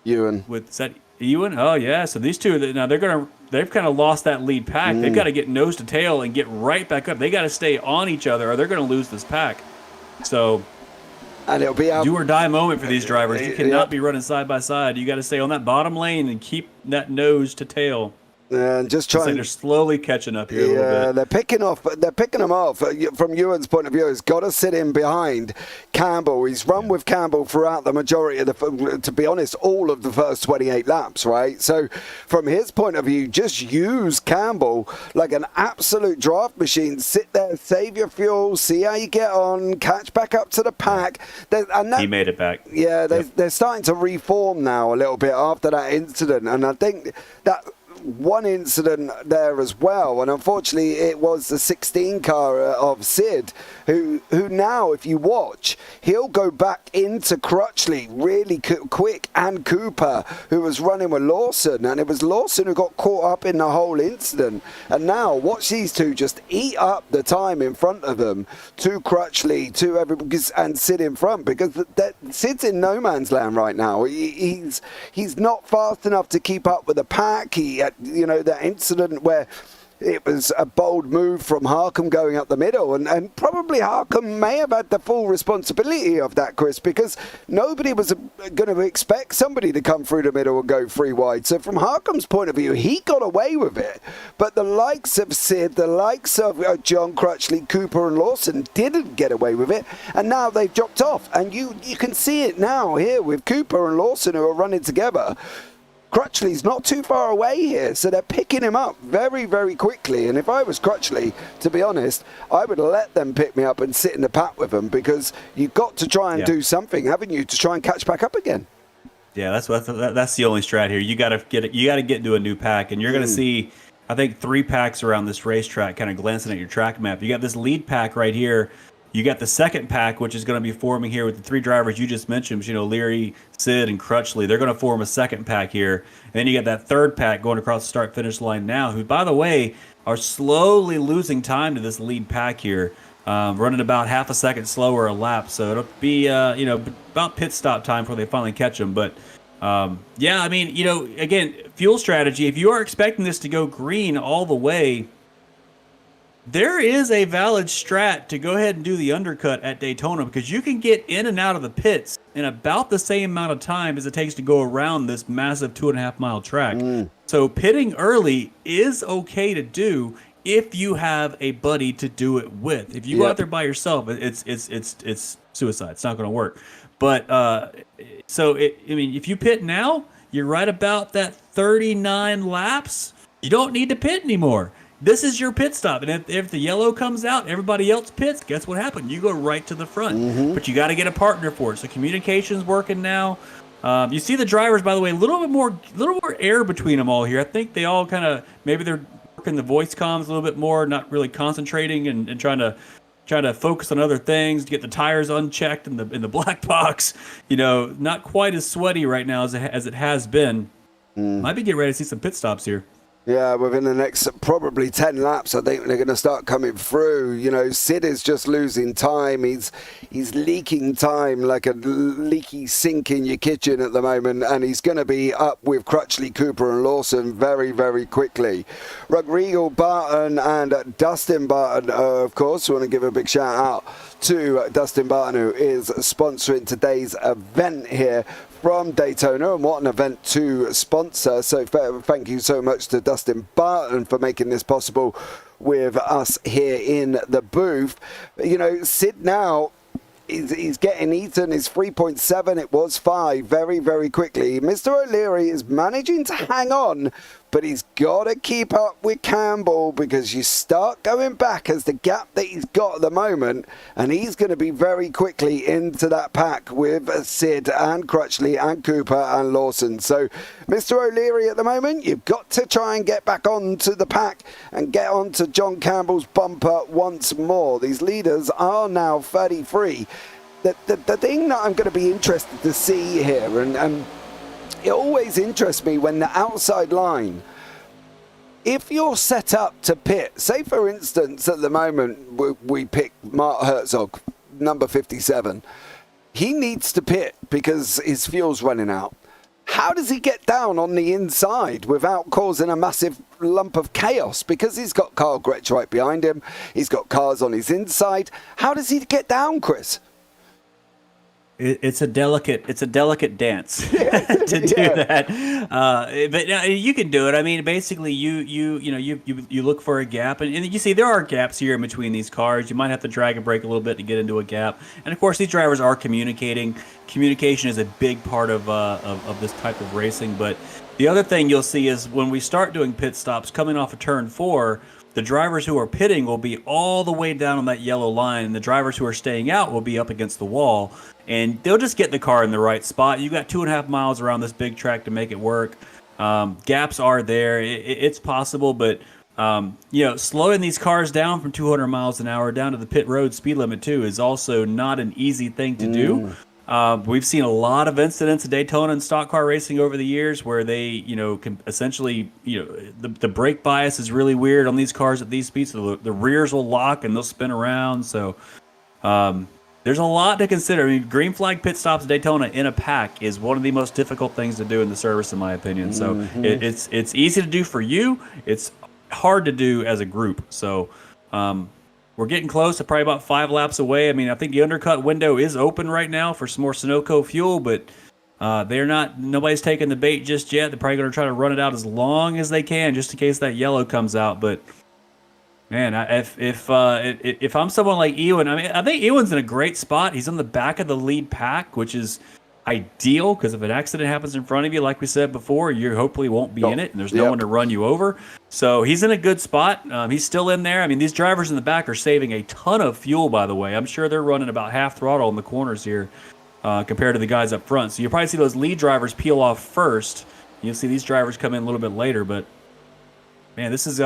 Ewan. Is that Ewan? Oh yeah. So these two now they've kind of lost that lead pack. They've got to get nose to tail and get right back up. They got to stay on each other, or they're going to lose this pack. So, and it'll be do or die moment for these drivers. You cannot be running side by side. You got to stay on that bottom lane and keep that nose to tail. And just trying. They're slowly catching up here a little bit. They're picking them off. From Ewan's point of view, he's got to sit in behind Campbell. He's run with Campbell throughout the majority of to be honest, all of the first 28 laps, right? So from his point of view, just use Campbell like an absolute draft machine. Sit there, save your fuel, see how you get on, catch back up to the pack. He made it back. Yeah, they're starting to reform now a little bit after that incident, and I think that one incident there as well, and unfortunately it was the 16 car of Sid, who now, if you watch, he'll go back into Crutchley really quick, and Cooper, who was running with Lawson, and it was Lawson who got caught up in the whole incident. And now watch these two just eat up the time in front of them, to Crutchley, to everybody, and Sid in front, because Sid's in no man's land right now. He's not fast enough to keep up with the pack. He had, that incident where it was a bold move from Harkham going up the middle, and probably Harkham may have had the full responsibility of that, Chris, because nobody was going to expect somebody to come through the middle and go 3 wide. So from Harkham's point of view, he got away with it, but the likes of Sid, the likes of John Crutchley, Cooper and Lawson didn't get away with it, and now they've dropped off. And you can see it now here with Cooper and Lawson, who are running together. Crutchley's not too far away here, so they're picking him up very, very quickly. And if I was Crutchley, to be honest, I would let them pick me up and sit in the pack with them, because you've got to try and do something, haven't you, to try and catch back up again? Yeah, that's the only strat here. You got to get into a new pack, and you're going to see, I think, 3 packs around this racetrack, kind of glancing at your track map. You got this lead pack right here. You got the second pack, which is going to be forming here with the 3 drivers you just mentioned, Leary, Sid, and Crutchley. They're going to form a second pack here. And then you got that third pack going across the start-finish line now, who, by the way, are slowly losing time to this lead pack here, running about half a second slower a lap. So it'll be, about pit stop time before they finally catch them. But, again, fuel strategy, if you are expecting this to go green all the way, there is a valid strat to go ahead and do the undercut at Daytona, because you can get in and out of the pits in about the same amount of time as it takes to go around this massive 2.5-mile track. So pitting early is okay to do if you have a buddy to do it with. If you go out there by yourself, it's suicide. It's not going to work. But if you pit now, you're right about that 39 laps. You don't need to pit anymore. This is your pit stop, and if the yellow comes out, everybody else pits. Guess what happened? You go right to the front, but you got to get a partner for it. So communication's working now. You see the drivers, by the way, a little more air between them all here. I think they all kind of, maybe they're working the voice comms a little bit more, not really concentrating and trying to focus on other things, to get the tires unchecked in the black box. Not quite as sweaty right now as it has been. Might be getting ready to see some pit stops here. Yeah, within the next probably 10 laps, I think they're going to start coming through. Sid is just losing time. He's leaking time like a leaky sink in your kitchen at the moment, and he's going to be up with Crutchley, Cooper and Lawson very, very quickly. Rodrigo Barton and Dustin Barton, of course, we want to give a big shout out to Dustin Barton, who is sponsoring today's event here from Daytona, and what an event to sponsor. So thank you so much to Dustin Barton for making this possible with us here in the booth. Sid now, he's getting eaten. It's 3.7. It was 5 very, very quickly. Mr. O'Leary is managing to hang on, but he's got to keep up with Campbell, because you start going back as the gap that he's got at the moment, and he's going to be very quickly into that pack with Sid and Crutchley and Cooper and Lawson. So Mr. O'Leary at the moment, you've got to try and get back onto the pack and get onto John Campbell's bumper once more. These leaders are now 33. The thing that I'm going to be interested to see here, and it always interests me when the outside line, if you're set up to pit, say for instance at the moment we pick Mark Herzog, number 57, he needs to pit because his fuel's running out. How does he get down on the inside without causing a massive lump of chaos? Because he's got Carl Gretsch right behind him, he's got cars on his inside. How does he get down, Chris? It's a delicate dance to do that, but you can do it. I mean, basically, you look for a gap, and you see there are gaps here in between these cars. You might have to drag and brake a little bit to get into a gap, and of course, these drivers are communicating. Communication is a big part of this type of racing. But the other thing you'll see is when we start doing pit stops coming off of turn 4. The drivers who are pitting will be all the way down on that yellow line, and the drivers who are staying out will be up against the wall, and they'll just get the car in the right spot. You got 2.5 miles around this big track to make it work. Gaps are there. It's possible, but slowing these cars down from 200 miles an hour down to the pit road speed limit too is also not an easy thing to do. We've seen a lot of incidents in Daytona and stock car racing over the years where they, can essentially, the brake bias is really weird on these cars at these speeds. So the rears will lock and they'll spin around. So there's a lot to consider. I mean, green flag pit stops at Daytona in a pack is one of the most difficult things to do in the service, in my opinion. So it's easy to do for you. It's hard to do as a group. So we're getting close to probably about 5 laps away. I mean, I think the undercut window is open right now for some more Sunoco fuel, but nobody's taking the bait just yet. They're probably going to try to run it out as long as they can just in case that yellow comes out. But man, if I'm someone like Ewan, I mean, I think Ewan's in a great spot. He's on the back of the lead pack, which is ideal because if an accident happens in front of you, like we said before, you hopefully won't be in it, and there's no one to run you over. So he's in a good spot. He's still in there. I mean, these drivers in the back are saving a ton of fuel, by the way. I'm sure they're running about half throttle in the corners here compared to the guys up front. So you'll probably see those lead drivers peel off first. You'll see these drivers come in a little bit later. But, man, this is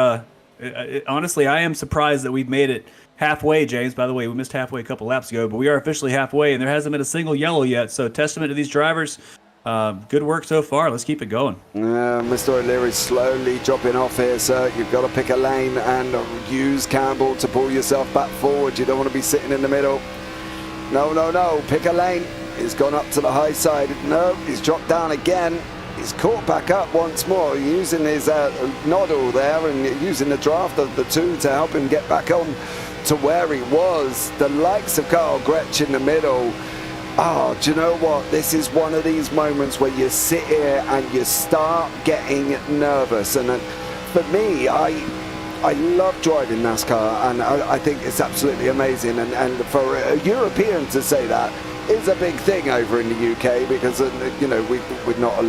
honestly, I am surprised that we've made it halfway, James. By the way, we missed halfway a couple laps ago, but we are officially halfway, and there hasn't been a single yellow yet. So testament to these drivers. Good work so far. Let's keep it going. Mr. O'Leary's slowly dropping off here, sir. You've got to pick a lane and use Campbell to pull yourself back forward. You don't want to be sitting in the middle. No. Pick a lane. He's gone up to the high side. No, he's dropped down again. He's caught back up once more, using his noddle there and using the draft of the two to help him get back on to where he was. The likes of Carl Gretsch in the middle. Oh, do you know what? This is one of these moments where you sit here and you start getting nervous. And for me, I love driving NASCAR, and I think it's absolutely amazing. And for a European to say that is a big thing over in the UK because, we're not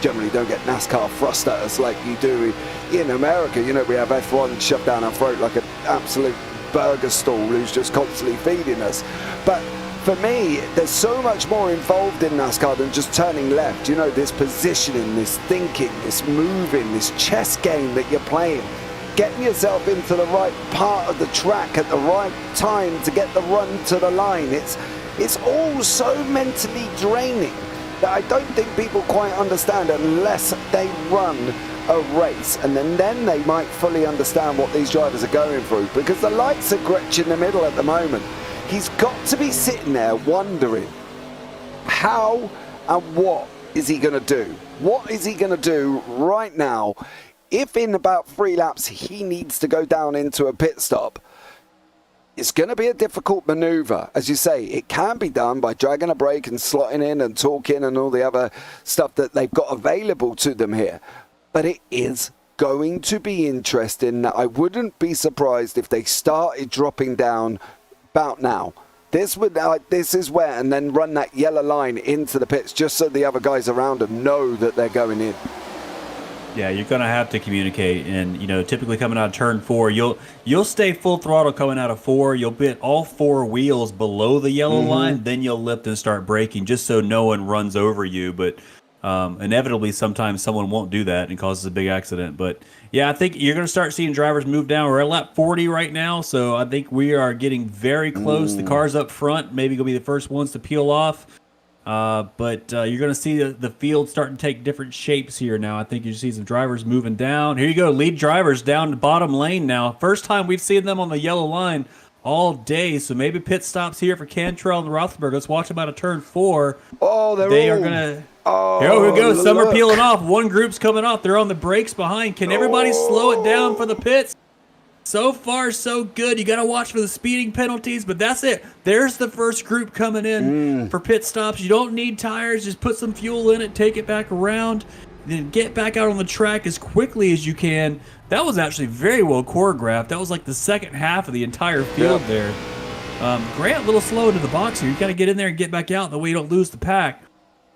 generally don't get NASCAR thrust at us like you do in America. We have F1 shoved down our throat like an absolute burger stall who's just constantly feeding us. But for me, there's so much more involved in NASCAR than just turning left. This positioning, this thinking, this moving, this chess game that you're playing. Getting yourself into the right part of the track at the right time to get the run to the line. It's all so mentally draining that I don't think people quite understand unless they run a race, and then they might fully understand what these drivers are going through, because the likes of Gretsch in the middle at the moment, he's got to be sitting there wondering how and what is he going to do? What is he going to do right now if in about 3 laps he needs to go down into a pit stop? It's going to be a difficult maneuver. As you say, it can be done by dragging a brake and slotting in and talking and all the other stuff that they've got available to them here. But it is going to be interesting. I wouldn't be surprised if they started dropping down about now. This is where, and then run that yellow line into the pits just so the other guys around them know that they're going in. Yeah, you're going to have to communicate, and typically coming out of turn 4, you'll stay full throttle coming out of 4. You'll bit all 4 wheels below the yellow line, then you'll lift and start braking just so no one runs over you. But inevitably, sometimes someone won't do that and causes a big accident. But yeah, I think you're going to start seeing drivers move down. We're at lap 40 right now, so I think we are getting very close. The cars up front maybe going to be the first ones to peel off. But you're going to see the field starting to take different shapes here now. I think you see some drivers moving down. Here you go, lead drivers down the bottom lane now. First time we've seen them on the yellow line all day, so maybe pit stops here for Cantrell and Rothberg. Let's watch them out of turn 4. Oh, are going to... Oh, here we go. Some are peeling off. One group's coming off. They're on the brakes behind. Can everybody slow it down for the pits? So far, so good. You got to watch for the speeding penalties, but that's it. There's the first group coming in for pit stops. You don't need tires. Just put some fuel in it, take it back around, then get back out on the track as quickly as you can. That was actually very well choreographed. That was like the second half of the entire field there. Grant, a little slow into the box here. You got to get in there and get back out. That way you don't lose the pack.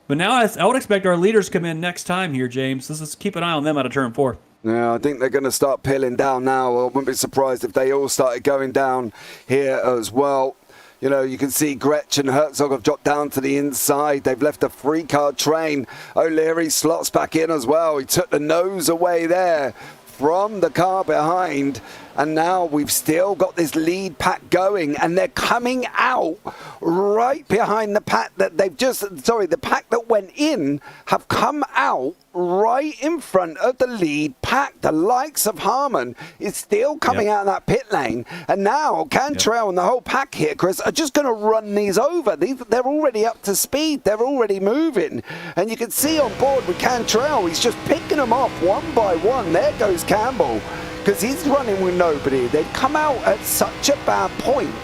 But now I would expect our leaders to come in next time here, James. Let's keep an eye on them out of turn 4. Yeah, I think they're going to start peeling down now. I wouldn't be surprised if they all started going down here as well. You know, you can see Gretsch and Herzog have dropped down to the inside. They've left a three-car train. O'Leary slots back in as well. He took the nose away there from the car behind, and now we've still got this lead pack going, and they're coming out right behind the pack that they've just, sorry, the pack that went in have come out right in front of the lead pack. The likes of Harmon is still coming out of that pit lane, and now Cantrell and the whole pack here, Chris, are just going to run these over. They're already up to speed. They're already moving, and you can see on board with Cantrell, he's just picking them off one by one. There goes Campbell, because he's running with nobody. They've come out at such a bad point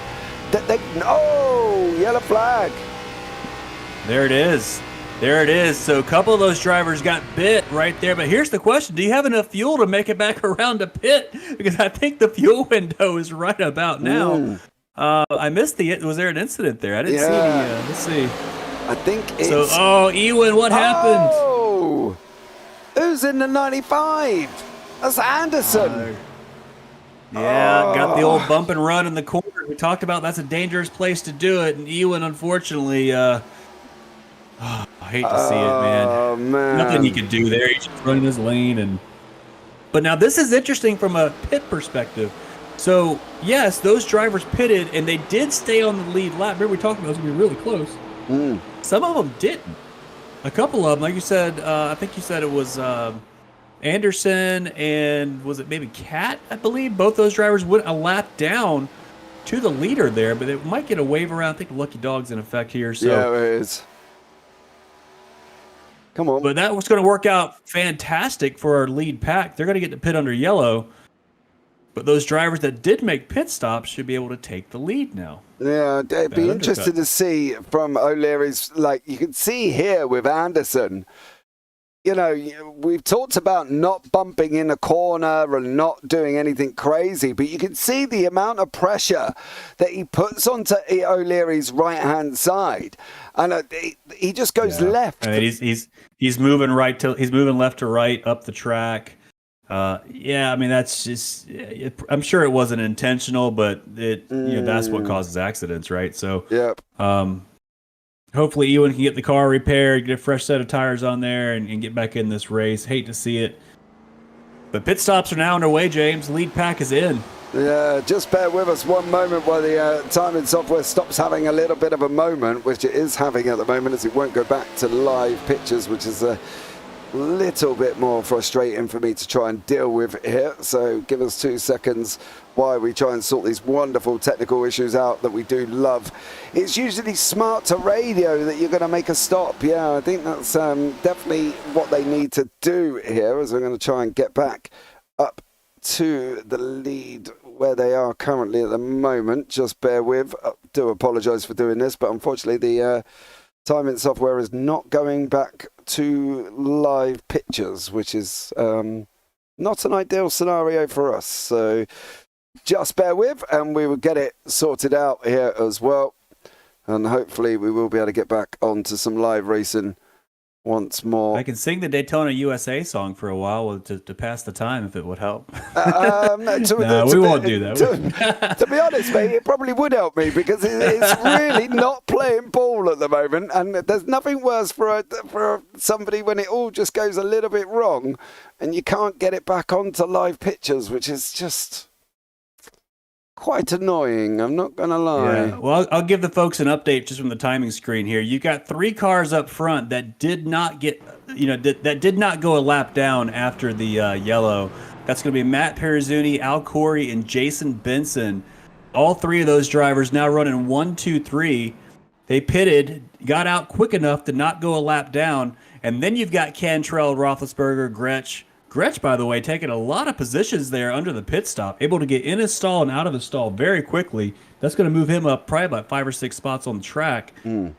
that they... Oh, yellow flag. There it is. There it is. So a couple of those drivers got bit right there. But here's the question. Do you have enough fuel to make it back around to pit? Because I think the fuel window is right about now. I missed the... Was there an incident there? I didn't see any... let's see. I think it's... So, Ewan, what happened? Oh! Who's in the 95? That's Anderson. Got the old bump and run in the corner. We talked about that's a dangerous place to do it. And Ewan, unfortunately... I hate to see it, man. Oh, man. Nothing he could do there. He's just running his lane. But now this is interesting from a pit perspective. So, yes, those drivers pitted, and they did stay on the lead lap. Remember, we talked about it was going to be really close. Some of them didn't. A couple of them, like you said, I think you said it was Anderson and was it maybe Cat, I believe? Both those drivers went a lap down to the leader there, but they might get a wave around. I think Lucky Dog's in effect here. So. Yeah, it is. Come on. But that was going to work out fantastic for our lead pack. They're going to get to pit under yellow. But those drivers that did make pit stops should be able to take the lead now. Yeah, it'd be interesting to see from O'Leary's, like you can see here with Anderson. You know, we've talked about not bumping in a corner and not doing anything crazy, but you can see the amount of pressure that he puts onto O'Leary's right-hand side, and he just goes left. I mean, he's moving he's moving left to right up the track. I mean that's just. I'm sure it wasn't intentional, but that's what causes accidents, right? So, hopefully Ewan can get the car repaired, get a fresh set of tires on there, and get back in this race. Hate to see it. But pit stops are now underway, James. Lead pack is in. Yeah, just bear with us one moment while the timing software stops having a little bit of a moment, which it is having at the moment, as it won't go back to live pictures, which is a little bit more frustrating for me to try and deal with here. So give us 2 seconds while we try and sort these wonderful technical issues out that we do love. It's usually smart to radio that you're going to make a stop. Yeah, I think that's definitely what they need to do here, as we're going to try and get back up to the lead where they are currently at the moment. Just bear with. I do apologise for doing this, but unfortunately the timing software is not going back to live pictures, which is not an ideal scenario for us. So just bear with, and we will get it sorted out here as well. And hopefully we will be able to get back onto some live racing once more. I can sing the Daytona USA song for a while to pass the time if it would help. No, we won't do that. To be honest, mate, it probably would help me, because it's really not playing ball at the moment, and there's nothing worse for somebody when it all just goes a little bit wrong and you can't get it back onto live pictures, which is just quite annoying, I'm not gonna lie. Yeah. Well, I'll give the folks an update just from the timing screen here. You got 3 cars up front that did not get, that did not go a lap down after the yellow. That's going to be Matt Perizuni, Al Corey, and Jason Benson. All 3 of those drivers now running 1, 2, 3. They pitted, got out quick enough to not go a lap down, and then you've got Cantrell, Roethlisberger, Gretsch. Gretsch, by the way, taking a lot of positions there under the pit stop, able to get in his stall and out of his stall very quickly. That's going to move him up probably about 5 or 6 spots on the track.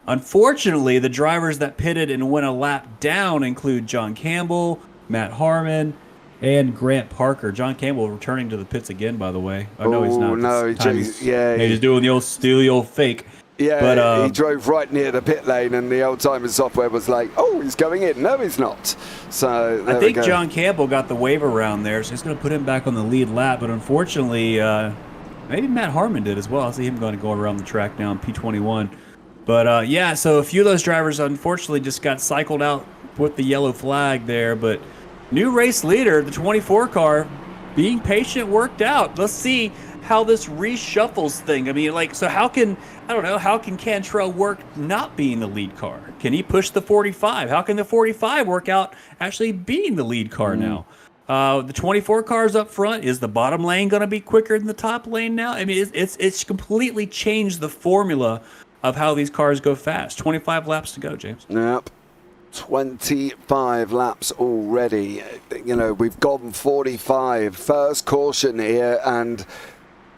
Unfortunately, the drivers that pitted and went a lap down include John Campbell, Matt Harmon, and Grant Parker. John Campbell returning to the pits again, by the way. I know he's not. No, he's doing the old fake. Yeah, but, he drove right near the pit lane, and the old-timers software was like, oh, he's going in. No, he's not. So I think John Campbell got the wave around there, so he's going to put him back on the lead lap. But unfortunately, Maybe Matt Harmon did as well. I see him going to go around the track now in P21. But yeah, so a few of those drivers unfortunately just got cycled out with the yellow flag there. But new race leader, the 24 car, being patient worked out. Let's see how this reshuffles thing. I mean, like, so how can Cantrell work not being the lead car? Can he push the 45? How can the 45 work out actually being the lead car now? The 24 cars up front, is the bottom lane going to be quicker than the top lane now? I mean, it's completely changed the formula of how these cars go fast. 25 laps to go, James. Yep. 25 laps already. You know, we've gone 45. First caution here, and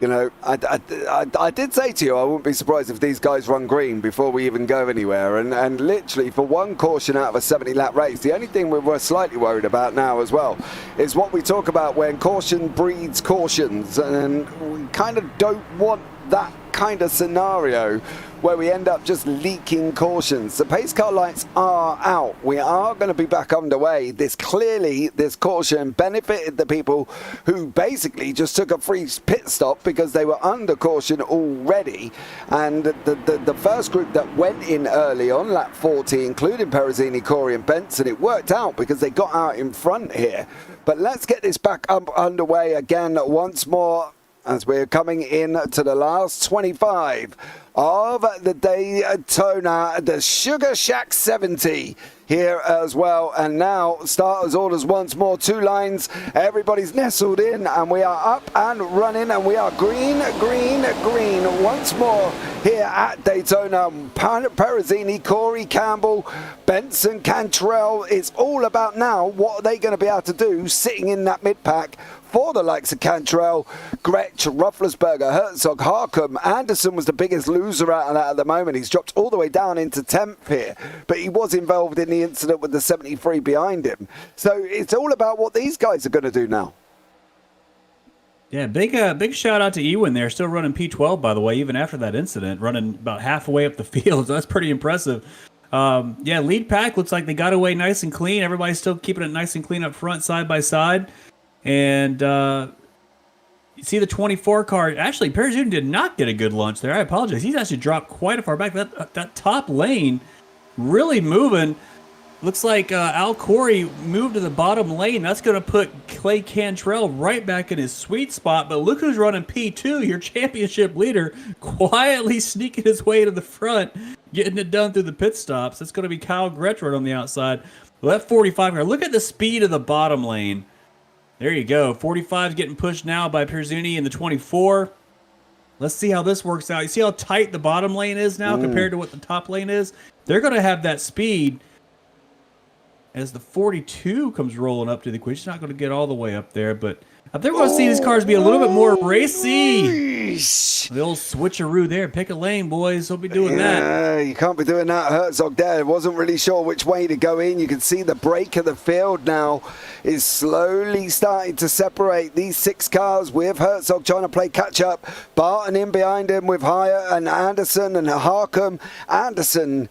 you know, I did say to you I wouldn't be surprised if these guys run green before we even go anywhere. And literally for one caution out of a 70-lap race, the only thing we're slightly worried about now as well is what we talk about when caution breeds cautions, and we kind of don't want that kind of scenario where we end up just leaking cautions. The pace car lights are out. We are going to be back underway. This caution benefited the people who basically just took a free pit stop because they were under caution already. And the first group that went in early on lap 40, including Perezzini, Corey and Benson, it worked out because they got out in front here. But let's get this back underway again once more as we're coming in to the last 25 of the Daytona, the Sugar Shack 70 here as well. And now starters orders once more, 2 lines, everybody's nestled in, and we are up and running, and we are green once more here at Daytona. Perezzini, Corey Campbell, Benson, Cantrell. It's all about now what are they going to be able to do sitting in that mid-pack for the likes of Cantrell, Gretsch, Rufflesberger, Herzog, Harcum. Anderson was the biggest loser out of that at the moment. He's dropped all the way down into 10th here, but he was involved in the incident with the 73 behind him. So it's all about what these guys are going to do now. Yeah, big shout out to Ewan there, still running P12, by the way, even after that incident, running about halfway up the field. So that's pretty impressive. Yeah, lead pack looks like they got away nice and clean. Everybody's still keeping it nice and clean up front, side by side. And you see the 24 car. Actually, Perezzini did not get a good lunch there. I apologize. He's actually dropped quite a far back. That top lane really moving. Looks like Al Corey moved to the bottom lane. That's going to put Clay Cantrell right back in his sweet spot. But look who's running P2, your championship leader, quietly sneaking his way to the front, getting it done through the pit stops. That's going to be Kyle Gretsch right on the outside. Well, that 45 car, look at the speed of the bottom lane. There you go. 45 is getting pushed now by Perezzini in the 24. Let's see how this works out. You see how tight the bottom lane is now compared to what the top lane is? They're going to have that speed as the 42 comes rolling up to the equation. It's not going to get all the way up there, but I think we're going to see these cars be a little bit more racy. The old switcheroo there. Pick a lane, boys. Don't be doing that. You can't be doing that. Herzog there wasn't really sure which way to go in. You can see the break of the field now is slowly starting to separate these 6 cars with Herzog trying to play catch up. Barton in behind him with Hyatt and Anderson and Harcum. Anderson,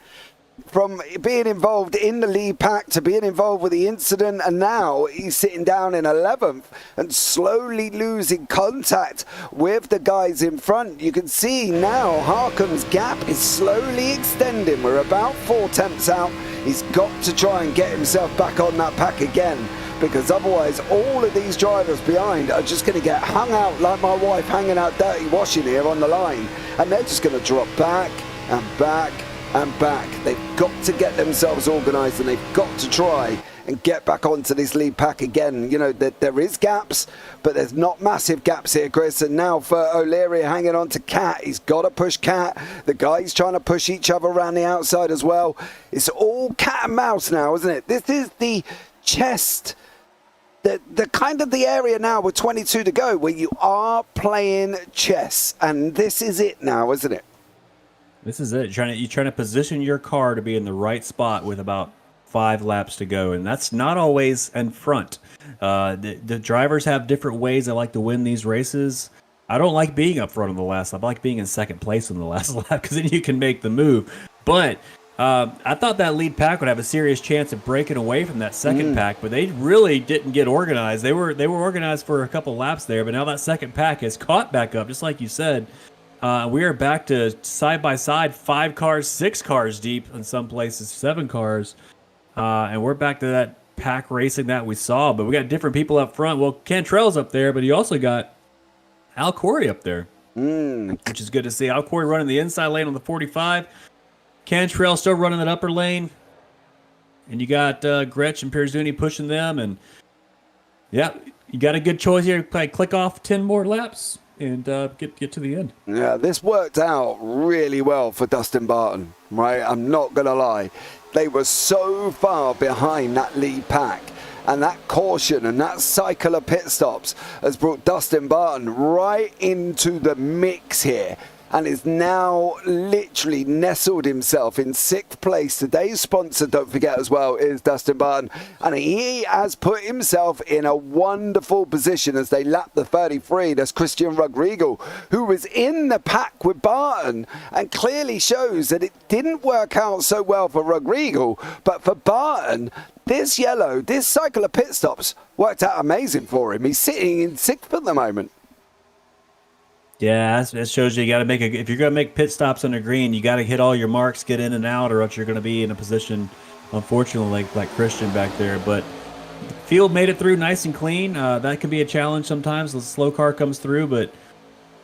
from being involved in the lead pack to being involved with the incident, and now he's sitting down in 11th and slowly losing contact with the guys in front. You can see now Harcum's gap is slowly extending. We're about 4 tenths out. He's got to try and get himself back on that pack again, because otherwise all of these drivers behind are just going to get hung out like my wife hanging out dirty washing here on the line, and they're just going to drop back and back and back. They've got to get themselves organised, and they've got to try and get back onto this lead pack again. You know, there is gaps, but there's not massive gaps here, Chris. And now for O'Leary hanging on to Cat. He's got to push Cat. The guys trying to push each other around the outside as well. It's all cat and mouse now, isn't it? This is the chest, the kind of the area now with 22 to go where you are playing chess. And this is it now, isn't it? This is it. You're trying to position your car to be in the right spot with about 5 laps to go, and that's not always in front. The drivers have different ways they like to win these races. I don't like being up front on the last lap. I like being in second place on the last lap because then you can make the move. But I thought that lead pack would have a serious chance of breaking away from that second pack, but they really didn't get organized. They were organized for a couple laps there, but now that second pack has caught back up, just like you said. We are back to side by side, 5 cars, 6 cars deep in some places, 7 cars, and we're back to that pack racing that we saw. But we got different people up front. Well, Cantrell's up there, but you also got Al Corey up there, which is good to see. Al Corey running the inside lane on the 45. Cantrell still running that upper lane. And you got Gretsch and Pierzuni pushing them. And, yeah, you got a good choice here. Click off 10 more laps and get to the end. Yeah, this worked out really well for Dustin Barton, right? I'm not going to lie. They were so far behind that lead pack. And that caution and that cycle of pit stops has brought Dustin Barton right into the mix here. And is now literally nestled himself in 6th place. Today's sponsor, don't forget as well, is Dustin Barton. And he has put himself in a wonderful position as they lap the 33. That's Christian Rodrigo, who was in the pack with Barton and clearly shows that it didn't work out so well for Rodrigo. But for Barton, this cycle of pit stops worked out amazing for him. He's sitting in 6th at the moment. Yeah, that shows you got to if you're going to make pit stops on the green, you got to hit all your marks, get in and out, or else you're going to be in a position, unfortunately, like Christian back there. But the field made it through nice and clean. That can be a challenge sometimes. The slow car comes through, but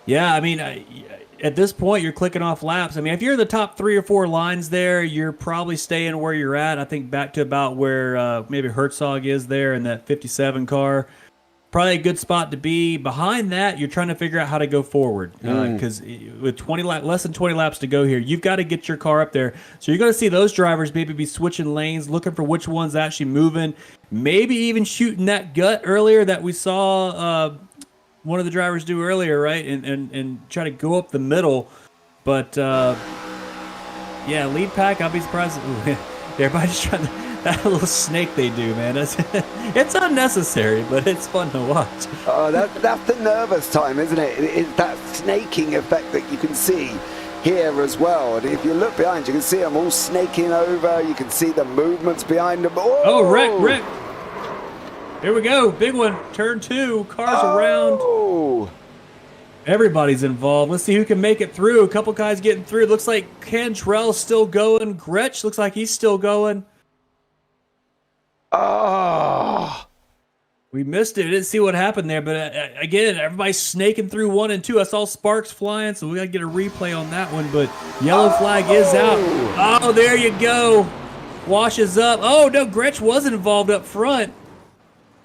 yeah, I mean, at this point, you're clicking off laps. I mean, if you're in the top 3 or 4 lines there, you're probably staying where you're at. I think back to about where maybe Herzog is there in that 57 car. Probably a good spot to be. Behind that, you're trying to figure out how to go forward because with less than 20 laps to go here, you've got to get your car up there. So you're going to see those drivers maybe be switching lanes, looking for which one's actually moving, maybe even shooting that gut earlier that we saw one of the drivers do earlier, right? And try to go up the middle. But, yeah, lead pack, I'll be surprised. Everybody's trying to... That little snake they do, man. It's unnecessary, but it's fun to watch. That's the nervous time, isn't it? It's that snaking effect that you can see here as well. And if you look behind, you can see them all snaking over. You can see the movements behind them. Oh, Rick. Here we go. Big one. Turn 2. Cars around. Everybody's involved. Let's see who can make it through. A couple guys getting through. Looks like Cantrell's still going. Gretsch looks like he's still going. We missed it. We didn't see what happened there, but again, everybody's snaking through 1 and 2. I saw sparks flying, so we got to get a replay on that one, but yellow flag is out. Oh, there you go. Washes up. Oh, no, Gretsch was involved up front,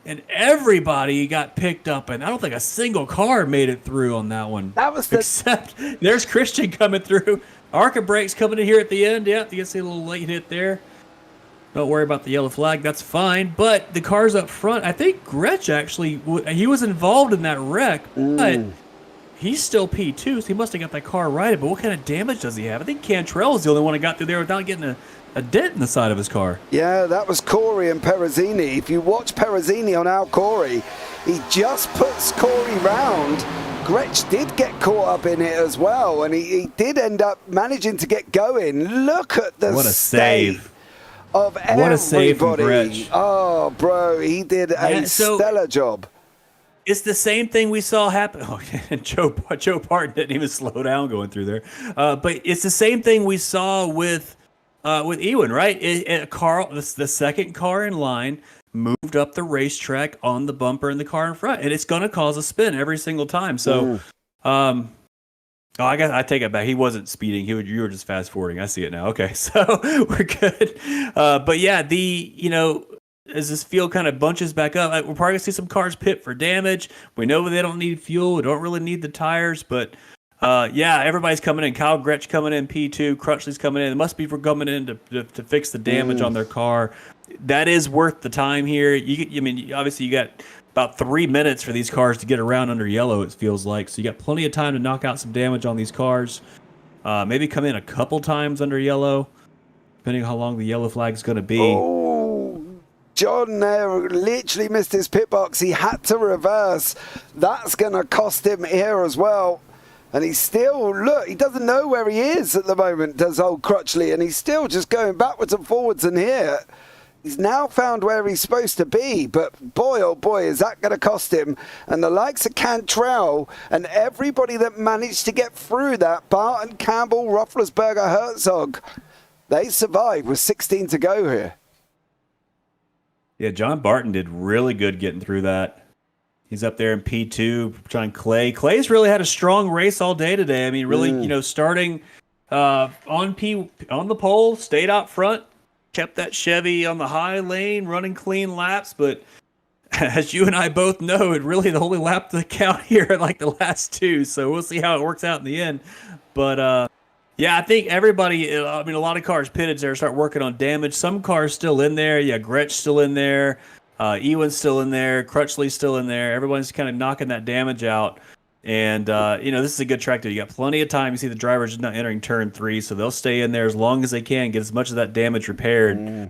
and everybody got picked up, and I don't think a single car made it through on that one. Except there's Christian coming through. Arca Brakes coming in here at the end. Yeah, you can see a little late hit there. Don't worry about the yellow flag. That's fine. But the cars up front, I think Gretsch actually, he was involved in that wreck, but he's still P2, so he must have got that car righted. But what kind of damage does he have? I think Cantrell is the only one that got through there without getting a dent in the side of his car. Yeah, that was Corey and Perezzini. If you watch Perezzini on Al Corey, he just puts Corey round. Gretsch did get caught up in it as well, and he did end up managing to get going. Look at the What a save. Of what a save from Gretsch. Oh, bro, he did a stellar job. It's the same thing we saw happen. Oh, Joe Parton didn't even slow down going through there. But it's the same thing we saw with Ewan, right? The second car in line moved up the racetrack on the bumper in the car in front, and it's going to cause a spin every single time. So, I take it back. He wasn't speeding. You were just fast forwarding. I see it now. Okay, so we're good. But yeah, as this field kind of bunches back up, we're probably gonna see some cars pit for damage. We know they don't need fuel. We don't really need the tires, but yeah, everybody's coming in. Kyle Gretsch coming in P2. Crutchley's coming in. It must be for coming in to fix the damage on their car. That is worth the time here. Obviously you got about 3 minutes for these cars to get around under yellow, it feels like. So you got plenty of time to knock out some damage on these cars. Maybe come in a couple times under yellow, depending on how long the yellow flag is going to be. Oh, John there literally missed his pit box. He had to reverse. That's going to cost him here as well. And he's still, look, he doesn't know where he is at the moment, does old Crutchley, and he's still just going backwards and forwards. And here, he's now found where he's supposed to be. But boy, oh boy, is that going to cost him. And the likes of Cantrell and everybody that managed to get through that, Barton, Campbell, Roethlisberger, Herzog, they survived with 16 to go here. Yeah, John Barton did really good getting through that. He's up there in P2, John Clay. Clay's really had a strong race all day today. I mean, really, starting on the pole, stayed out front, kept that Chevy on the high lane, running clean laps. But as you and I both know, it really the only lap to count here are like the last two. So we'll see how it works out in the end. But yeah, I think everybody, a lot of cars pitted there, start working on damage. Some cars still in there. Yeah, Gretsch still in there. Ewan's still in there. Crutchley's still in there. Everyone's kind of knocking that damage out. And, this is a good track. You got plenty of time. You see the drivers just not entering turn 3, so they'll stay in there as long as they can, get as much of that damage repaired.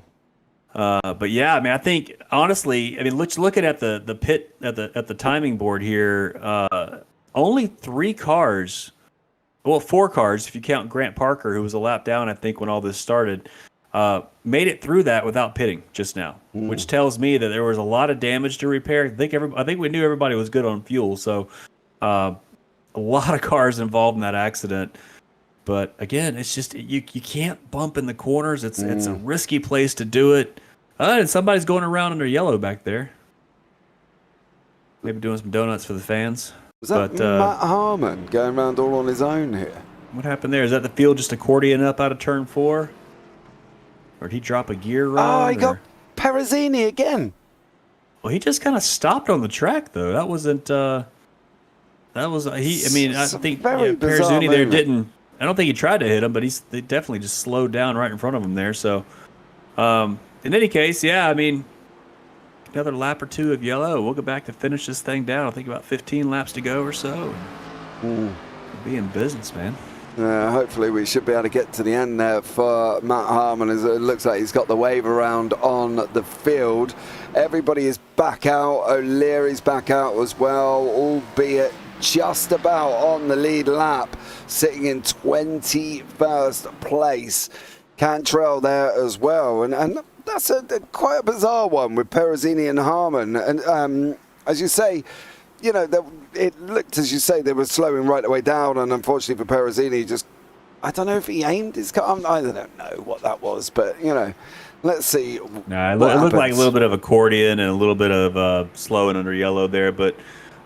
But yeah, I think, honestly, looking at the pit, at the timing board here, only 3 cars, well, 4 cars, if you count Grant Parker, who was a lap down, I think, when all this started, made it through that without pitting just now, which tells me that there was a lot of damage to repair. I think we knew everybody was good on fuel, so a lot of cars involved in that accident. But again, it's just you can't bump in the corners. It's a risky place to do it. And somebody's going around under yellow back there, maybe doing some donuts for the fans. Was that Matt Harmon going around all on his own here? What happened there? Is that the field just accordion up out of turn 4? Or did he drop a gear wrong? Oh, he got Perezzini again. Well, he just kind of stopped on the track, though. That wasn't. I think Perezzini there didn't. I don't think he tried to hit him, but they definitely just slowed down right in front of him there. So, in any case, yeah, another lap or 2 of yellow. We'll go back to finish this thing down. I think about 15 laps to go or so. We'll be in business, man. Hopefully we should be able to get to the end there for Matt Harmon, as it looks like he's got the wave around on the field. Everybody is back out. O'Leary's back out as well, albeit just about on the lead lap, sitting in 21st place. Cantrell there as well. And that's quite a bizarre one with Perezzini and Harmon. And as you say, it looked, as you say, they were slowing right the way down, and unfortunately for Perezzini, I don't know if he aimed his car. I don't know what that was, but, let's see. Nah, it looked like a little bit of accordion and a little bit of slowing under yellow there, but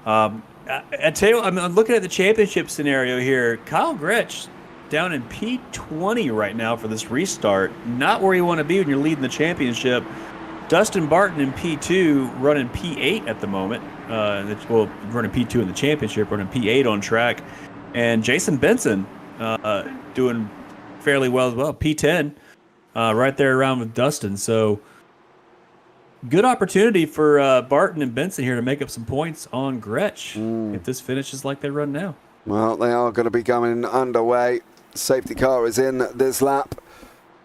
I tell you what, I'm looking at the championship scenario here. Kyle Gretsch down in P20 right now for this restart. Not where you want to be when you're leading the championship. Dustin Barton in P2 running P8 at the moment. Running P2 in the championship, running P8 on track. And Jason Benson doing fairly well as well. P10 right there around with Dustin. So good opportunity for Barton and Benson here to make up some points on Gretsch if this finishes like they run now. Well, they are going to be coming underway. Safety car is in this lap.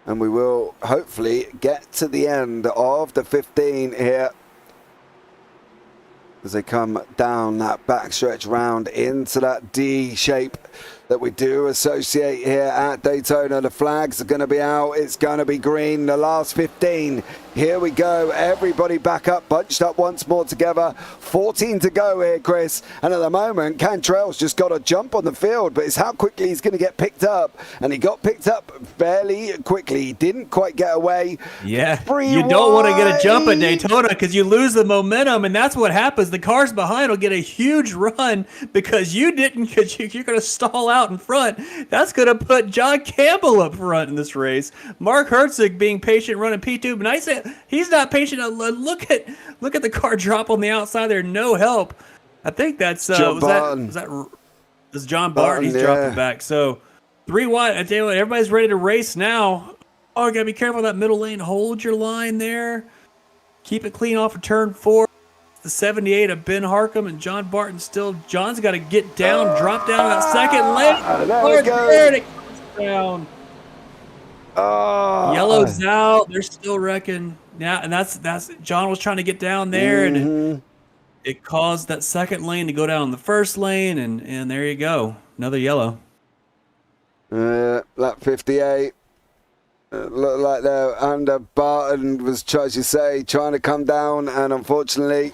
And we will hopefully get to the end of the 15 here as they come down that backstretch round into that D shape that we do associate here at Daytona. The flags are going to be out. It's going to be green. The last 15. Here we go. Everybody back up, bunched up once more together. 14 to go here, Chris. And at the moment, Cantrell's just got a jump on the field, but it's how quickly he's going to get picked up. And he got picked up fairly quickly. He didn't quite get away. Yeah, you don't want to get a jump at Daytona because you lose the momentum, and that's what happens. The cars behind will get a huge run because you didn't, because you're going to stall out in front. That's going to put John Campbell up front in this race. Mark Herzog being patient running P2, but I said he's not patient. Look at the car drop on the outside there. No help. I think that's was John Barton. He's dropping back. So 3 wide. I tell you what, everybody's ready to race now. Oh, you gotta be careful of that middle lane. Hold your line there. Keep it clean off of turn 4. The 78 of Ben Harcum and John Barton still. John's got to get down, drop down that second lane. There it comes down. Yellow's out. They're still wrecking. Yeah, and that's John was trying to get down there, and it caused that second lane to go down the first lane, and there you go. Another yellow. Lap 58. Looked like they're under Barton was, as you say, trying to come down, and unfortunately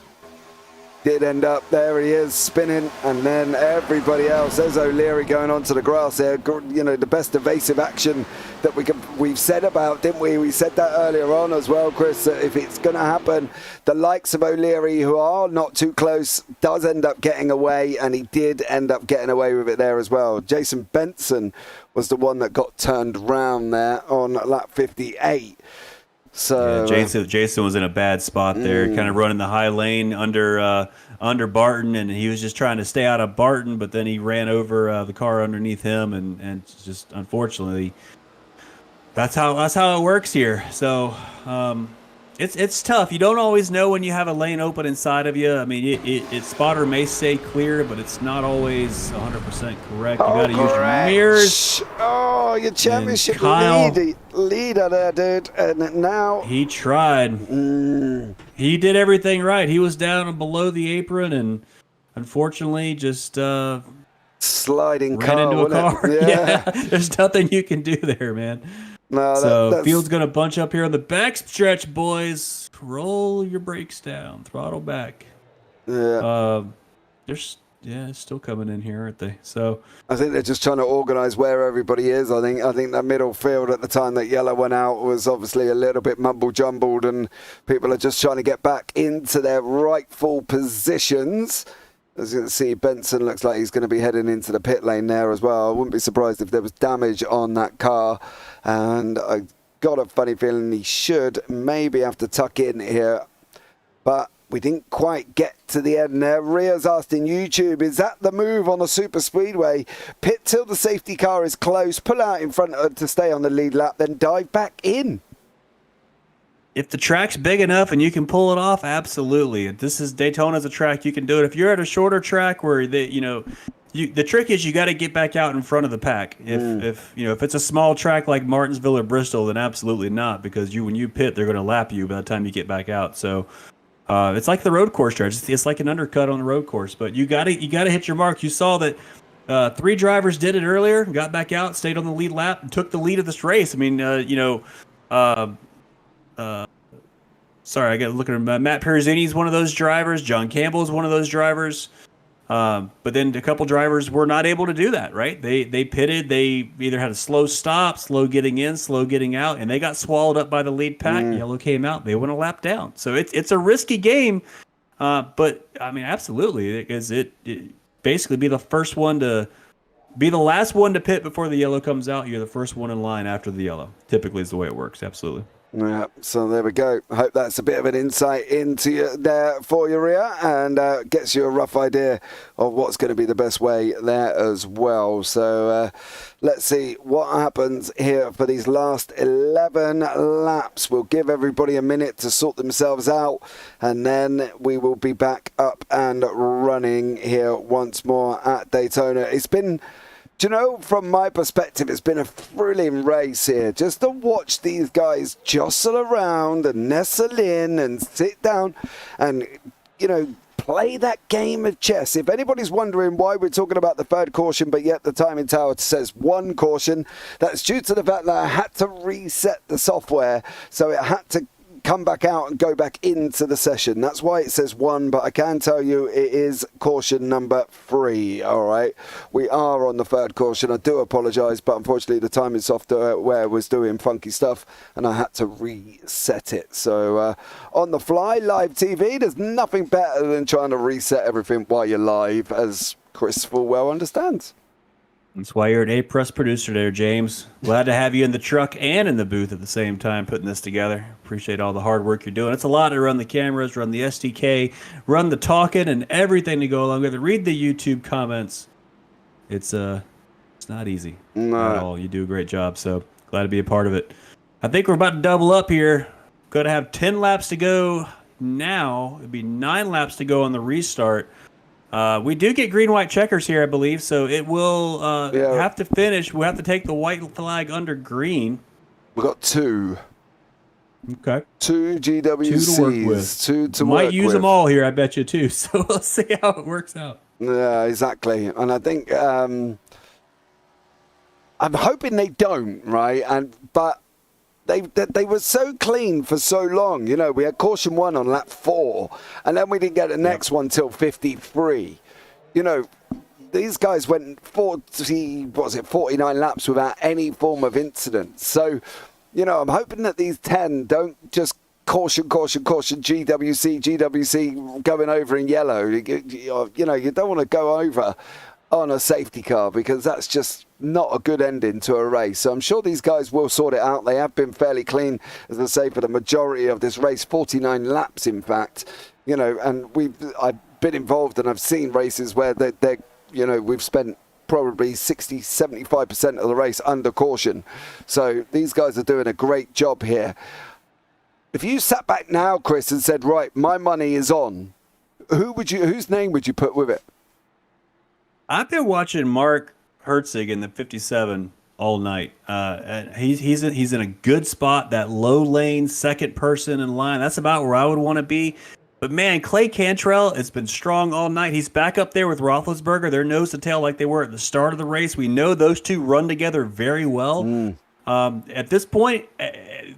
did end up, there he is, spinning, and then everybody else. There's O'Leary going onto the grass there. You know, the best evasive action that we've said about, didn't we? We said that earlier on as well, Chris, that if it's going to happen, the likes of O'Leary, who are not too close, does end up getting away, and he did end up getting away with it there as well. Jason Benson was the one that got turned round there on lap 58. So yeah, Jason was in a bad spot there, kind of running the high lane under Barton, and he was just trying to stay out of Barton, but then he ran over the car underneath him, and just unfortunately, that's how it works here. So it's tough. You don't always know when you have a lane open inside of you. I mean, it spotter may stay clear, but it's not always 100% correct. You got to use your mirrors. Oh, your championship leader there, dude. And now he tried. He did everything right. He was down and below the apron, and unfortunately, just sliding ran car into a car. Yeah. There's nothing you can do there, man. No, so Field's going to bunch up here on the back stretch, boys. Roll your brakes down. Throttle back. Yeah. It's still coming in here, aren't they? So I think they're just trying to organise where everybody is. I think that middle field at the time that yellow went out was obviously a little bit mumble-jumbled, and people are just trying to get back into their rightful positions. As you can see, Benson looks like he's going to be heading into the pit lane there as well. I wouldn't be surprised if there was damage on that car, and I got a funny feeling he should maybe have to tuck in here, but we didn't quite get to the end there. Ria's asked in YouTube, is that the move on the super speedway? Pit till the safety car is close, pull out in front to stay on the lead lap, then dive back in. If the track's big enough and you can pull it off, absolutely. Daytona's a track you can do it. If you're at a shorter track where the trick is you got to get back out in front of the pack. If it's a small track like Martinsville or Bristol, then absolutely not, because when you pit, they're going to lap you by the time you get back out. So it's like the road course stretch. It's like an undercut on the road course, but you got to hit your mark. You saw that 3 drivers did it earlier, got back out, stayed on the lead lap, and took the lead of this race. I mean, sorry, I got to look at Matt Perezzini's one of those drivers. John Campbell is one of those drivers. But then a couple drivers were not able to do that, right? They pitted. They either had a slow stop, slow getting in, slow getting out, and they got swallowed up by the lead pack. Yellow came out. They went a lap down. So it's a risky game. But, I mean, absolutely, because it basically be the last one to pit before the yellow comes out. You're the first one in line after the yellow. Typically is the way it works. Absolutely. Yeah, so there we go. I hope that's a bit of an insight into you there for you, Ria, and gets you a rough idea of what's going to be the best way there as well. So let's see what happens here for these last 11 laps. We'll give everybody a minute to sort themselves out, and then we will be back up and running here once more at Daytona. It's been... Do you know, from my perspective, it's been a thrilling race here. Just to watch these guys jostle around and nestle in and sit down and, play that game of chess. If anybody's wondering why we're talking about the third caution, but yet the timing tower says 1 caution, that's due to the fact that I had to reset the software. So it had to come back out and go back into the session. That's why it says 1, but I can tell you it is caution number 3. All right, we are on the third caution. I do apologize, but unfortunately the timing software was doing funky stuff and I had to reset it. So on the fly, live TV, there's nothing better than trying to reset everything while you're live, as Chris full well understands. That's why you're an A-plus producer there, James. Glad to have you in the truck and in the booth at the same time putting this together. Appreciate all the hard work you're doing. It's a lot to run the cameras, run the SDK, run the talking, and everything to go along with it. Read the YouTube comments. It's not easy at all. You do a great job, so glad to be a part of it. I think we're about to double up here. Going to have 10 laps to go now. It'd be 9 laps to go on the restart. We do get green-white checkers here, I believe, so it will have to finish. We'll have to take the white flag under green. We've got 2. Okay. 2 GWCs. 2 to work with. 2 to Might work use with. them all here, I bet you, too. So we'll see how it works out. Yeah, exactly. And I think I'm hoping they don't, right? But they were so clean for so long. You know, we had caution 1 on lap 4, and then we didn't get the next one till 53. You know, these guys went 49 laps without any form of incident. So, you know, I'm hoping that these 10 don't just caution, GWC going over in yellow. You know, you don't want to go over on a safety car because that's just not a good ending to a race. So I'm sure these guys will sort it out. They have been fairly clean, as I say, for the majority of this race, 49 laps, in fact. You know, and I've been involved and I've seen races where they're you know, we've spent probably 60-75% of the race under caution. So these guys are doing a great job here. If you sat back now, Chris, and said, right, my money is on, whose name would you put with it? I've been watching Mark Herzig in the 57 all night. He's in a good spot, that low lane, second person in line. That's about where I would want to be. But man, Clay Cantrell has been strong all night. He's back up there with Roethlisberger. They're nose to tail like they were at the start of the race. We know those two run together very well. At this point,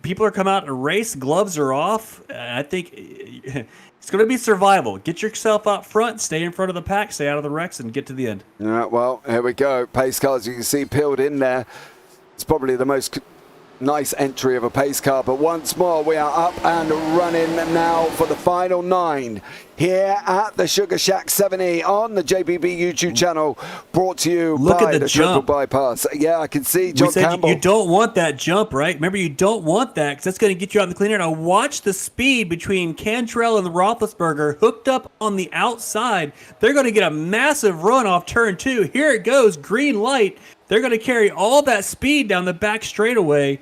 people are coming out to race. Gloves are off. I think it's going to be survival. Get yourself out front, stay in front of the pack, stay out of the wrecks, and get to the end. All right, well, here we go. Pace cars, you can see peeled in there. It's probably the most nice entry of a pace car, but once more we are up and running now for the final 9 here at the Sugar Shack 7E on the JPB YouTube channel, brought to you by the Triple Bypass. Yeah, I can see John Campbell. You don't want that jump, right? Remember, you don't want that because that's going to get you out in the clean air. Now watch the speed between Cantrell and the Roethlisberger hooked up on the outside. They're going to get a massive run off turn 2. Here it goes, green light. They're going to carry all that speed down the back straightaway,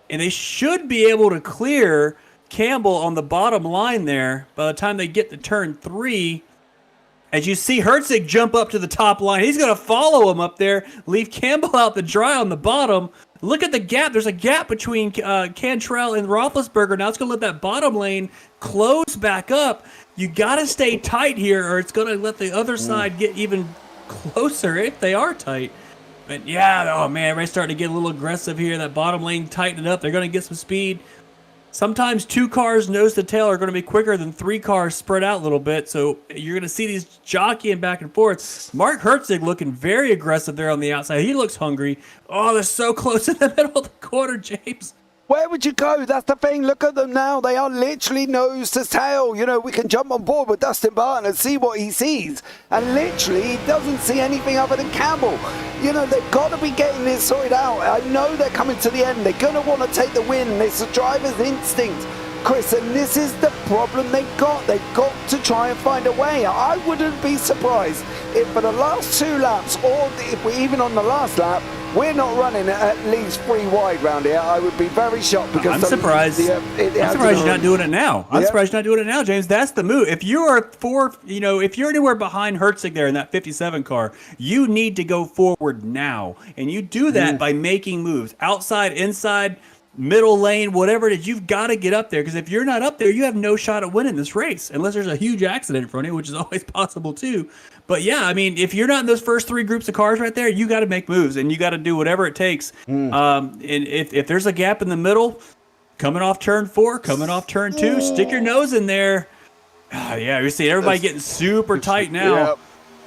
and they should be able to clear Campbell on the bottom line there by the time they get to turn 3. As you see Herzig jump up to the top line, he's going to follow him up there, leave Campbell out to dry on the bottom. Look at the gap. There's a gap between Cantrell and Roethlisberger. Now it's going to let that bottom lane close back up. You got to stay tight here, or it's going to let the other side get even closer if they are tight. But yeah, oh man, everybody's starting to get a little aggressive here. That bottom lane tightened up. They're going to get some speed. Sometimes 2 cars nose to tail are going to be quicker than 3 cars spread out a little bit. So you're going to see these jockeying back and forth. Mark Herzig looking very aggressive there on the outside. He looks hungry. Oh, they're so close in the middle of the corner, James. Where would you go? That's the thing. Look at them now. They are literally nose to tail. You know, we can jump on board with Dustin Barton and see what he sees. And literally, he doesn't see anything other than Campbell. You know, they've got to be getting this sorted out. I know they're coming to the end. They're going to want to take the win. It's a driver's instinct, Chris, and this is the problem they've got. They've got to try and find a way. I wouldn't be surprised if for the last 2 laps, or if we're even on the last lap, we're not running at least 3 wide round here. I would be very shocked because I'm surprised. I'm surprised you're not doing it now. I'm surprised you're not doing it now, James. That's the move. If you are if you're anywhere behind Herzig there in that 57 car, you need to go forward now, and you do that by making moves outside, inside, middle lane, whatever it is. You've got to get up there because if you're not up there, you have no shot at winning this race unless there's a huge accident in front of you, which is always possible too. But yeah, I mean, if you're not in those first 3 groups of cars right there, you got to make moves and you got to do whatever it takes. And if there's a gap in the middle, coming off turn 4, coming off turn 2, stick your nose in there. Yeah, you see everybody getting super tight now. Yeah,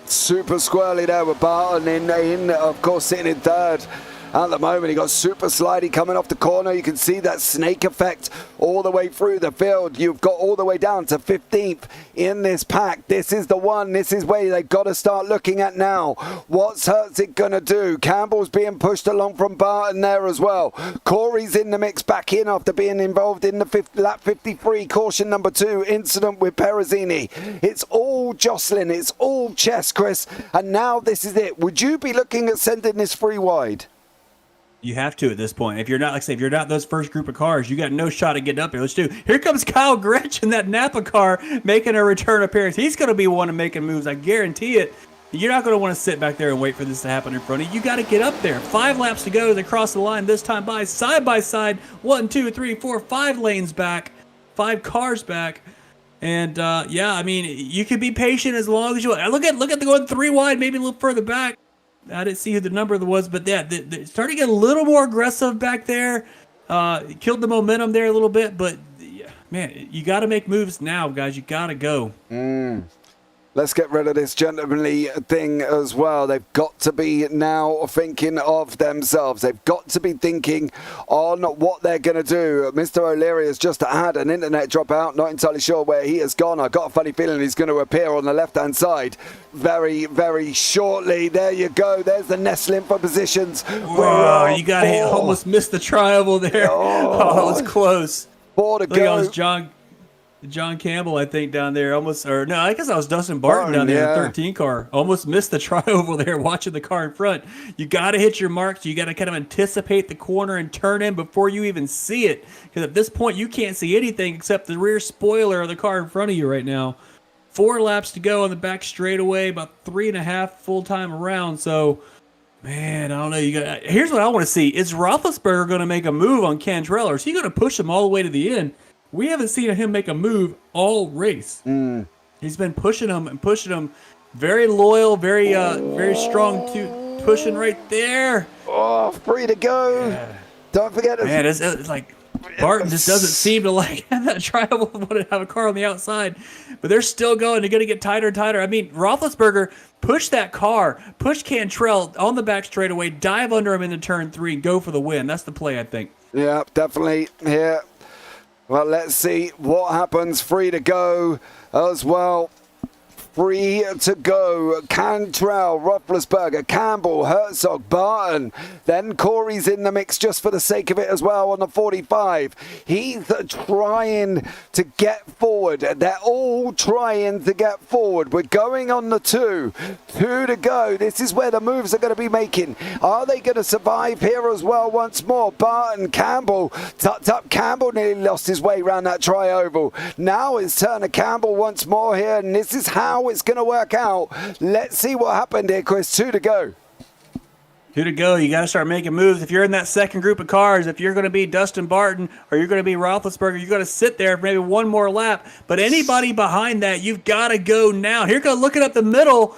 super squirrely there with Barton in of course, sitting in 3rd. At the moment, he got super slidey coming off the corner. You can see that snake effect all the way through the field. You've got all the way down to 15th in this pack. This is the one. This is where they've got to start looking at now. What's Herzig going to do? Campbell's being pushed along from Barton there as well. Corey's in the mix back in after being involved in the lap 53. Caution number 2 incident with Perezzini. It's all jostling. It's all chess, Chris. And now this is it. Would you be looking at sending this 3 wide? You have to at this point. If you're not, like I say, if you're not those first group of cars, you got no shot at getting up here. Let's do. Here comes Kyle Gretsch in that Napa car making a return appearance. He's going to be one of making moves. I guarantee it. You're not going to want to sit back there and wait for this to happen in front of you. You got to get up there. 5 laps to go. They cross the line this time by side. 1, 2, 3, 4, 5 lanes back. 5 cars back. And yeah, I mean, you could be patient as long as you want. Look at the going 3 wide, maybe a little further back. I didn't see who the number was, but yeah, they started to get a little more aggressive back there. Killed the momentum there a little bit, but yeah, man, you got to make moves now, guys. You got to go. Let's get rid of this gentlemanly thing as well. They've got to be now thinking of themselves. They've got to be thinking on what they're going to do. Mr. O'Leary has just had an internet dropout. Not entirely sure where he has gone. I've got a funny feeling he's going to appear on the left-hand side very, very shortly. There you go. There's the nestling for positions. Whoa, you got it. Almost missed the tri-oval there. Oh, it was close. 4 to I think go. I was John Campbell, I think, down there. I guess I was Dustin Barton down there in the 13 car. Almost missed the tri-oval there watching the car in front. You got to hit your marks. You got to kind of anticipate the corner and turn in before you even see it. Because at this point, you can't see anything except the rear spoiler of the car in front of you right now. 4 laps to go on the back straightaway, about 3.5 full-time around. So, man, I don't know. Here's what I want to see. Is Roethlisberger going to make a move on Cantrell, or is he going to push him all the way to the end? We haven't seen him make a move all race. He's been pushing him. Very loyal, very strong, pushing right there. Oh, 3 to go. Yeah. Don't forget. Man, it's like Barton just doesn't seem to have that tri-oval, want to have a car on the outside. But they're still going. They're going to get tighter and tighter. I mean, Roethlisberger push that car, push Cantrell on the back straightaway, dive under him into turn 3, and go for the win. That's the play, I think. Yeah, definitely here. Well, let's see what happens. 3 to go as well. 3 to go. Cantrell, Roethlisberger, Campbell, Herzog, Barton. Then Corey's in the mix just for the sake of it as well on the 45. He's trying to get forward. They're all trying to get forward. We're going on the 2. 2 to go. This is where the moves are going to be making. Are they going to survive here as well once more? Barton, Campbell, tucked up. Campbell nearly lost his way around that tri-oval. Now it's Turner Campbell once more here, and this is how it's going to work out. Let's see what happened here, Chris. 2 to go. 2 to go. You got to start making moves. If you're in that second group of cars, if you're going to be Dustin Barton or you're going to be Roethlisberger, you're going to sit there for maybe one more lap. But anybody behind that, you've got to go now. Here, looking up the middle,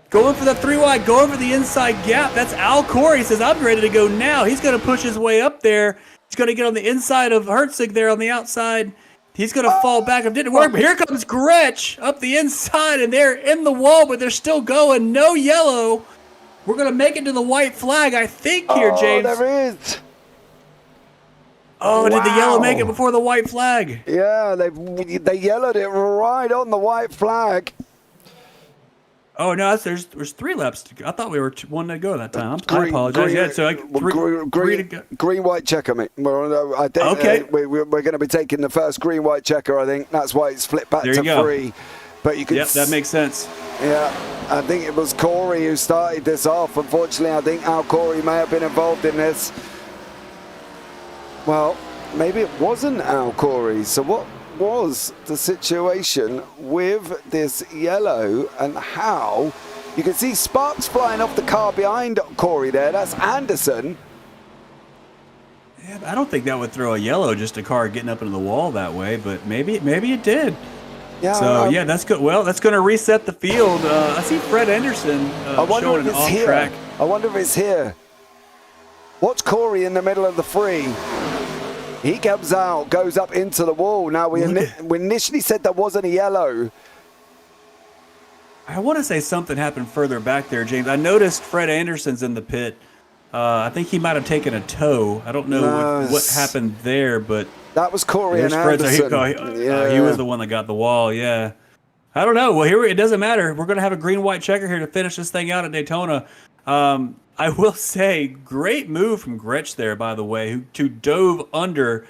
going for the 3 wide, going for the inside gap. That's Al Corey. He says, I'm ready to go now. He's going to push his way up there. He's going to get on the inside of Herzog there on the outside. He's going to fall back. It didn't work, but here comes Gretsch up the inside, and they're in the wall, but they're still going. No yellow. We're going to make it to the white flag, I think, here, James. Oh, there is. Oh, wow. Did the yellow make it before the white flag? Yeah, they yellowed it right on the white flag. Oh, no, there's 3 laps to go. I thought we were 1 to go that time. I apologize. Yeah, so three to go. Green, white checker, mate. I think okay. We're going to be taking the first green, white checker, I think. That's why it's flipped back to 3. But you can Yep, that makes sense. Yeah, I think it was Corey who started this off. Unfortunately, I think Al Corey may have been involved in this. Well, maybe it wasn't Al Corey. So what was the situation with this yellow and how? You can see sparks flying off the car behind Corey there. That's Anderson. Yeah, I don't think that would throw a yellow, just a car getting up into the wall that way, but maybe it did. Yeah, so, yeah, that's good. Well, that's going to reset the field. I see Fred Anderson showing an off track. I wonder if it's here. Watch Corey in the middle of the 3. He comes out, goes up into the wall. Now, we initially said there wasn't a yellow. I want to say something happened further back there, James. I noticed Fred Anderson's in the pit. I think he might have taken a tow. I don't know what happened there, but that was Corey and Anderson. He was the one that got the wall. Yeah, I don't know. Well, it doesn't matter. We're gonna have a green-white checker here to finish this thing out at Daytona. I will say, great move from Gretsch there, by the way, who dove under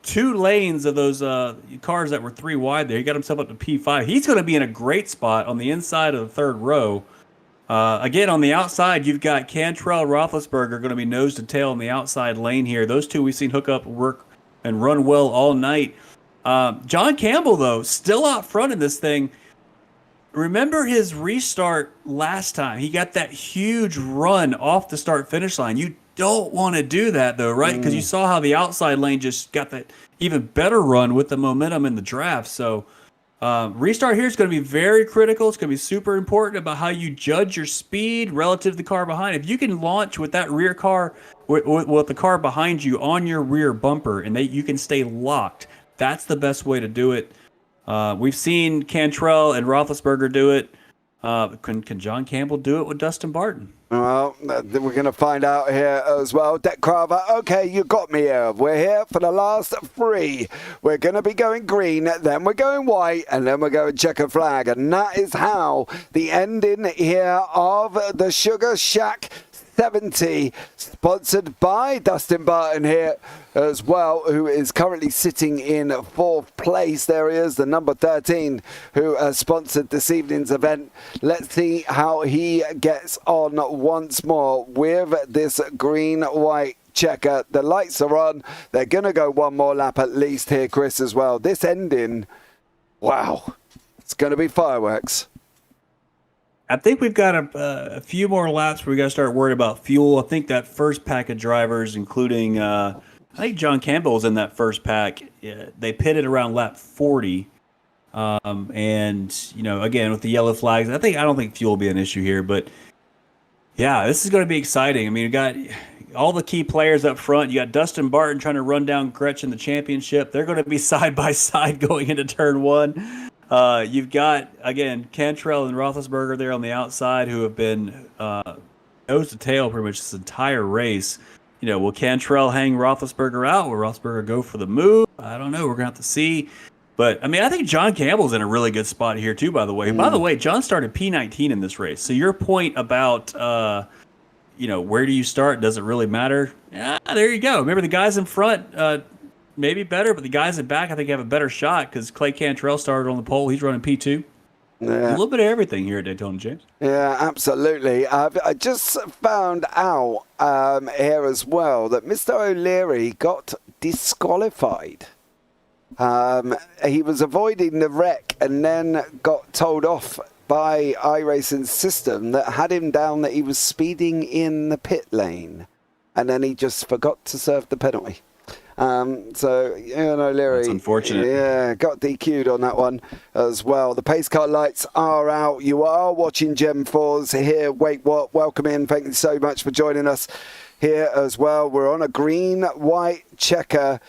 2 lanes of those cars that were 3 wide there. He got himself up to P5. He's going to be in a great spot on the inside of the 3rd row. Again, on the outside, you've got Cantrell, Roethlisberger going to be nose to tail in the outside lane here. Those 2 we've seen hook up, work, and run well all night. John Campbell, though, still out front in this thing. Remember his restart last time. He got that huge run off the start-finish line. You don't want to do that, though, right? Because you saw how the outside lane just got that even better run with the momentum in the draft. So Restart here is going to be very critical. It's going to be super important about how you judge your speed relative to the car behind. If you can launch with that rear car, with the car behind you on your rear bumper, and you can stay locked, that's the best way to do it. We've seen Cantrell and Roethlisberger do it. Can John Campbell do it with Dustin Barton? Well, we're going to find out here as well. Deck Carver, okay, you got me here. We're here for the last 3. We're going to be going green, then we're going white, and then we're going checker flag. And that is how the ending here of the Sugar Shack 70, sponsored by Dustin Barton here as well, who is currently sitting in 4th place. There he is, the number 13, who has sponsored this evening's event. Let's see how he gets on once more with this green-white checker. The lights are on. They're going to go one more lap at least here, Chris, as well. This ending, wow, it's going to be fireworks. I think we've got a few more laps where we got to start worrying about fuel. I think that first pack of drivers, including I think John Campbell was in that first pack. They pitted around lap 40, and again with the yellow flags, I don't think fuel will be an issue here. But yeah, this is going to be exciting. I mean, you got all the key players up front. You got Dustin Barton trying to run down Gretchen the championship. They're going to be side by side going into turn 1. You've got, again, Cantrell and Roethlisberger there on the outside who have been nose to tail pretty much this entire race. Will Cantrell hang Roethlisberger out? Will Roethlisberger go for the move? I don't know. We're going to have to see. But, I mean, I think John Campbell's in a really good spot here, too, by the way. By the way, John started P19 in this race. So your point about, where do you start? Does it really matter? Yeah, there you go. Remember, the guys in front maybe better, but the guys in back, I think, have a better shot because Clay Cantrell started on the pole. He's running P2. Yeah. A little bit of everything here at Daytona, James. Yeah, absolutely. I just found out here as well that Mr. O'Leary got disqualified. He was avoiding the wreck and then got told off by iRacing's system that had him down that he was speeding in the pit lane. And then he just forgot to serve the penalty. So, O'Leary, that's unfortunate. Yeah, got DQ'd on that one as well. The pace car lights are out. You are watching Gem 4s here. Wait, what? Welcome in. Thank you so much for joining us here as well. We're on a green-white checker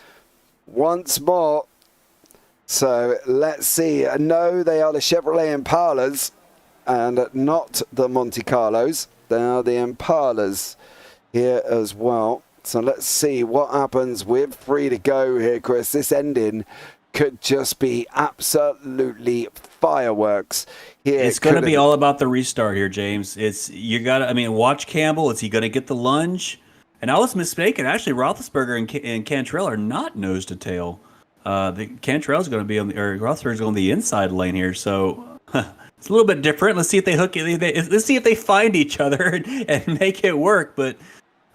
once more. So let's see. No, they are the Chevrolet Impalas and not the Monte Carlos. They are the Impalas here as well. So let's see what happens with 3 to go here, Chris. This ending could just be absolutely fireworks here. It's going to be all about the restart here, James. Watch Campbell. Is he going to get the lunge? And I was mistaken. Actually, Roethlisberger and Cantrell are not nose to tail. Cantrell's going to be Roethlisberger's going to the inside lane here. So it's a little bit different. Let's see if they hook it. Let's see if they find each other and make it work. But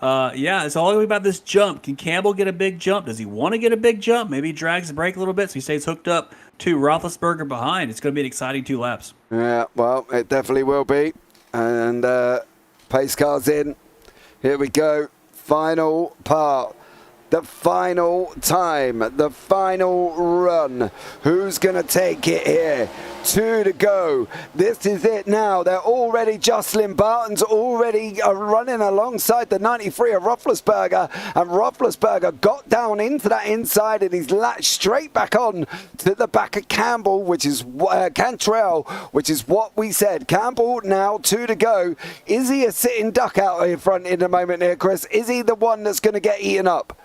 it's all about this jump. Can Campbell get a big jump? Does he want to get a big jump? Maybe he drags the brake a little bit so he stays hooked up to Roethlisberger behind. It's going to be an exciting 2 laps. Yeah, well, it definitely will be. And pace car's in. Here we go. Final part. The final time. The final run. Who's going to take it here? 2 to go. This is it now. They're already, Jocelyn Barton's already running alongside the 93 of Roethlisberger. And Roethlisberger got down into that inside and he's latched straight back on to the back of Campbell, which is Cantrell, which is what we said. Campbell now 2 to go. Is he a sitting duck out in front in a moment here, Chris? Is he the one that's going to get eaten up?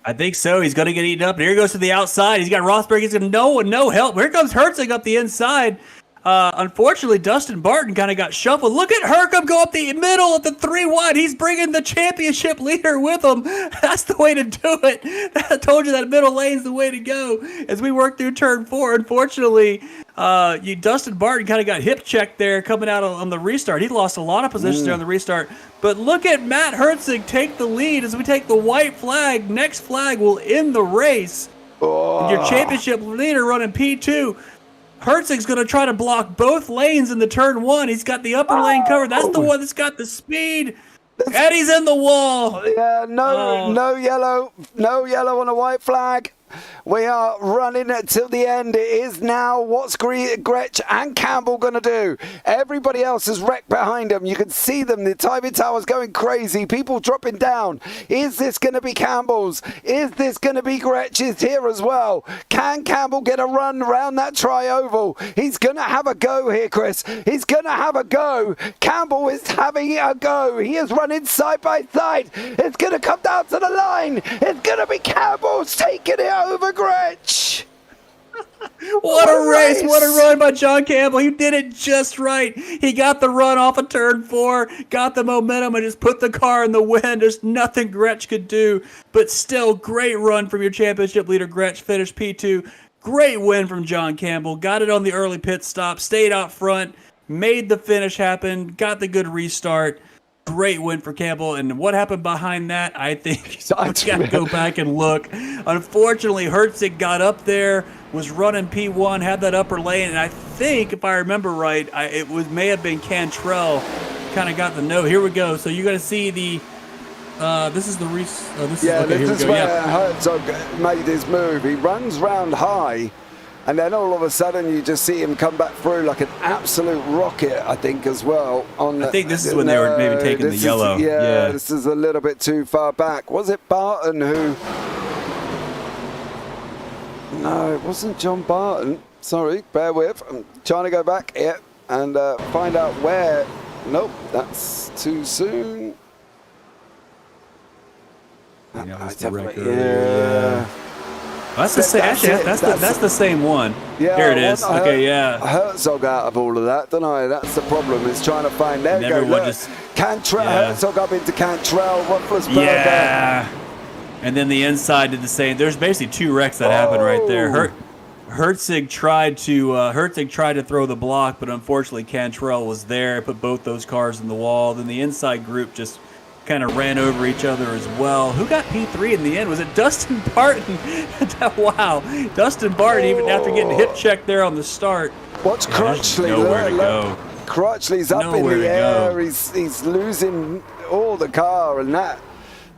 I think so. He's going to get eaten up. And here he goes to the outside. He's got Rosberg. He's going to no help. Here comes Herzig up the inside. Unfortunately, Dustin Barton kind of got shuffled. Look at Hercom go up the middle at the 3 wide. He's bringing the championship leader with him. That's the way to do it. I told you that middle lane's the way to go. As we work through turn 4, unfortunately, Dustin Barton kind of got hip checked there coming out on the restart. He lost a lot of positions there on the restart. But look at Matt Herzig take the lead as we take the white flag. Next flag will end the race. And your championship leader running P2. Herzig's going to try to block both lanes in the turn 1. He's got the upper lane covered. That's the one that's got the speed. And he's in the wall. Yeah, no yellow. No yellow on a white flag. We are running till the end. It is now what's Gretsch and Campbell going to do. Everybody else is wrecked behind them. You can see them. The timing tower's going crazy. People dropping down. Is this going to be Campbell's? Is this going to be Gretsch's here as well? Can Campbell get a run around that tri-oval? He's going to have a go here, Chris. He's going to have a go. Campbell is having a go. He is running side by side. It's going to come down to the line. It's going to be Campbell's taking it over Gretsch. What a race. What a run by John Campbell. He did it just right. He got the run off of turn 4, got the momentum, and just put the car in the wind. There's nothing Gretsch could do, but still great run from your championship leader. Gretsch finished P2. Great win from John Campbell. Got it on the early pit stop, stayed out front, made the finish happen, got the good restart. Great win for Campbell. And what happened behind that, I think we got to go back and look. Unfortunately, Herzig got up there, was running P1, had that upper lane, and I think, if I remember right, may have been Cantrell kind of got the note. Here we go. So you're going to see the this is the this is where Herzog made his move. He runs round high, and then all of a sudden you just see him come back through like an absolute rocket, I think, as well. I think this is when they were maybe taking the yellow. Yeah, this is a little bit too far back. Was it Barton who... No, it wasn't John Barton. Sorry, bear with. I'm trying to go back here and find out where... Nope, that's too soon. That's the record. Yeah. That's the same. Actually, that's the same one. Yeah, here it is. Okay, yeah. Herzog out of all of that, don't I? That's the problem. Is trying to find. There you go. Look. Cantrell. Yeah. Herzog up into Cantrell. Roethlisberger. Yeah. And then the inside did the same. There's basically 2 wrecks that happened right there. Herzig tried to throw the block, but unfortunately Cantrell was there. Put both those cars in the wall. Then the inside group just kind of ran over each other as well. Who got P3 in the end? Was it Dustin Barton? Wow. Dustin Barton, even after getting hip checked there on the start. Watch Crutchley. Nowhere to go. Crutchley's up in the air. He's losing all the car, and that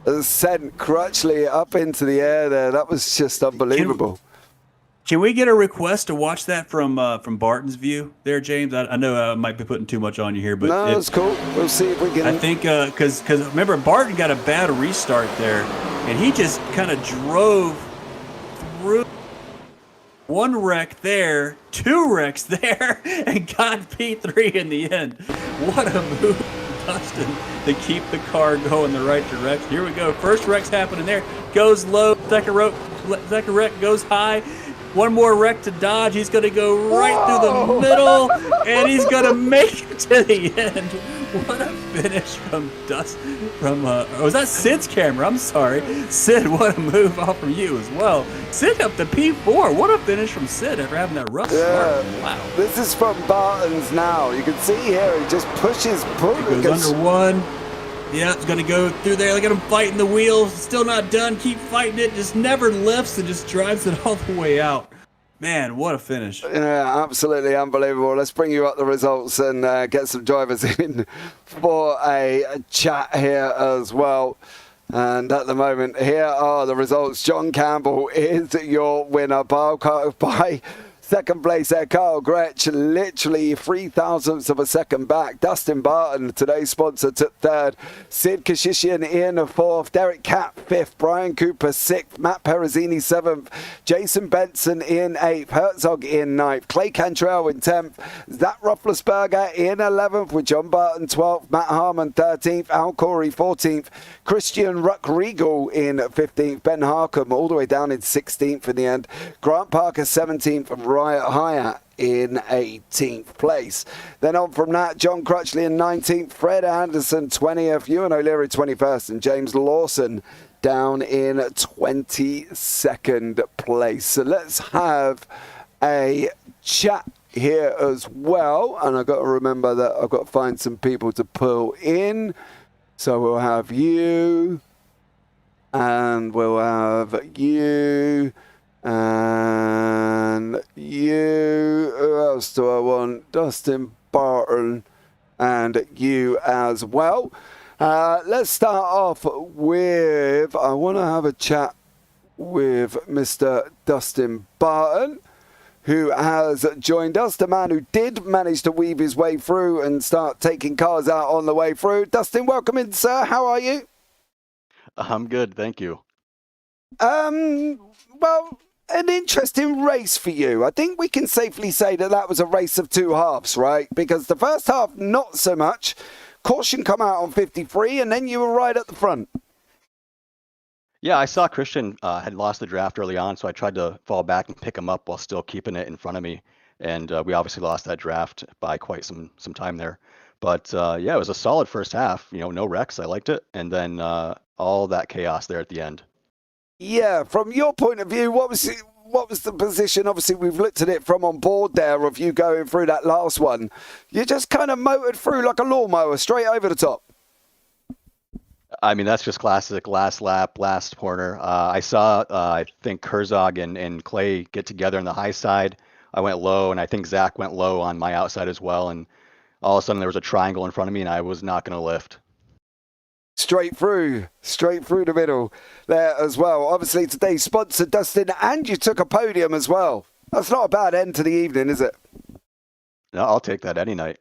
has sent Crutchley up into the air there. That was just unbelievable. Can we get a request to watch that from Barton's view there, James? I know I might be putting too much on you here, but no, that's cool. We'll see if we can. I think because remember Barton got a bad restart there, and he just kind of drove through 1 wreck there, 2 wrecks there, and got P3 in the end. What a move, Dustin, to keep the car going the right direction. Here we go. First wreck's happening there. Goes low. Second wreck goes high. 1 more wreck to dodge. He's going to go right through the middle, and he's going to make it to the end. What a finish from Dustin. Was that Sid's camera? I'm sorry. Sid, what a move off from you as well. Sid up to P4. What a finish from Sid after having that rough start. Wow. This is from Barton's now. You can see here he just pushes. He goes under 1. Yeah, it's going to go through there. Look at him fighting the wheel. Still not done. Keep fighting it. Just never lifts and just drives it all the way out. Man, what a finish. Yeah, absolutely unbelievable. Let's bring you up the results and get some drivers in for a chat here as well. And at the moment, here are the results. John Campbell is your winner by second place there. Carl Gretsch, literally 0.003 of a second back. Dustin Barton, today's sponsor, took 3rd. Sid Kashishian in 4th. Derek Capp 5th. Brian Cooper 6th. Matt Perezzini 7th. Jason Benson in 8th. Herzog in 9th. Clay Cantrell in 10th. Zach Roethlisberger in 11th with John Barton 12th. Matt Harmon 13th. Al Corey 14th. Christian Ruck-Regal in 15th. Ben Harcum all the way down in 16th in the end. Grant Parker 17th. Riot Hyatt in 18th place. Then on from that, John Crutchley in 19th, Fred Anderson 20th, Ewan O'Leary 21st, and James Lawson down in 22nd place. So let's have a chat here as well. And I've got to remember that I've got to find some people to pull in. So we'll have you, and we'll have you, and you. Who else do I want? Dustin Barton and you as well. Let's start off with, I want to have a chat with Mr. Dustin Barton, who has joined us, the man who did manage to weave his way through and start taking cars out on the way through. Dustin, welcome in, sir. How are you? I'm good, thank you. Well, an interesting race for you. I think we can safely say that was a race of two halves, right? Because the first half, not so much. Caution come out on 53, and then you were right at the front. Yeah, I saw Christian had lost the draft early on, so I tried to fall back and pick him up while still keeping it in front of me. And we obviously lost that draft by quite some time there. But yeah, it was a solid first half. You know, no wrecks. I liked it. And then all that chaos there at the end. Yeah, from your point of view, what was the position? Obviously, we've looked at it from on board there of you going through that last one. You just kind of motored through like a lawnmower, straight over the top. I mean, that's just classic last lap, last corner. I saw, I think, Herzog and Clay get together on the high side. I went low, and I think Zach went low on my outside as well. And all of a sudden, there was a triangle in front of me, and I was not going to lift. Straight through the middle there as well. Obviously, today sponsored, Dustin, and you took a podium as well. That's not a bad end to the evening, is it? No, I'll take that any night.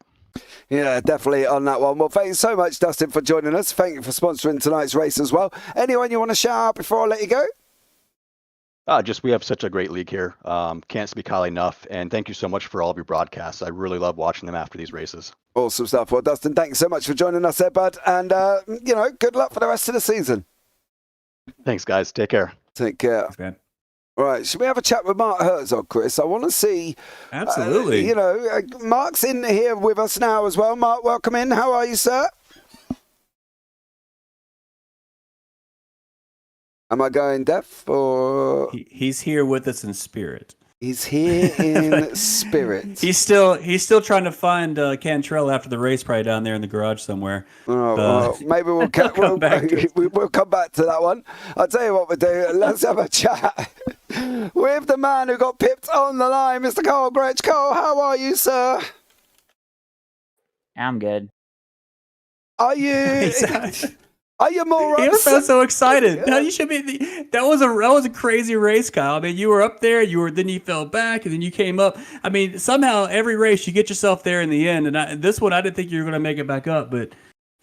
Yeah, definitely on that one. Well, thank you so much, Dustin, for joining us. Thank you for sponsoring tonight's race as well. Anyone you want to shout out before I let you go? Just we have such a great league here. Can't speak highly enough. And thank you so much for all of your broadcasts. I really love watching them after these races. Awesome stuff. Well, Dustin, thank you so much for joining us there, bud. And, good luck for the rest of the season. Thanks, guys. Take care. Take care. Thanks, man. All right, should we have a chat with Mark Herzog, Chris? I want to see... Absolutely. Mark's in here with us now as well. Mark, welcome in. How are you, sir? Am I going deaf or... He's here with us in spirit. He's here in spirit. He's still trying to find Cantrell after the race, probably down there in the garage somewhere. Well, maybe we'll come back to that one. I'll tell you what we'll do. Let's have a chat with the man who got pipped on the line, Mr. Cole Gretsch. Cole, how are you, sir? I'm good. Are you? Are you more He upset? sounds so excited. No, you should be. That was a crazy race, Kyle. I mean, you were up there. Then you fell back, and then you came up. I mean, somehow every race you get yourself there in the end. And this one, I didn't think you were going to make it back up, but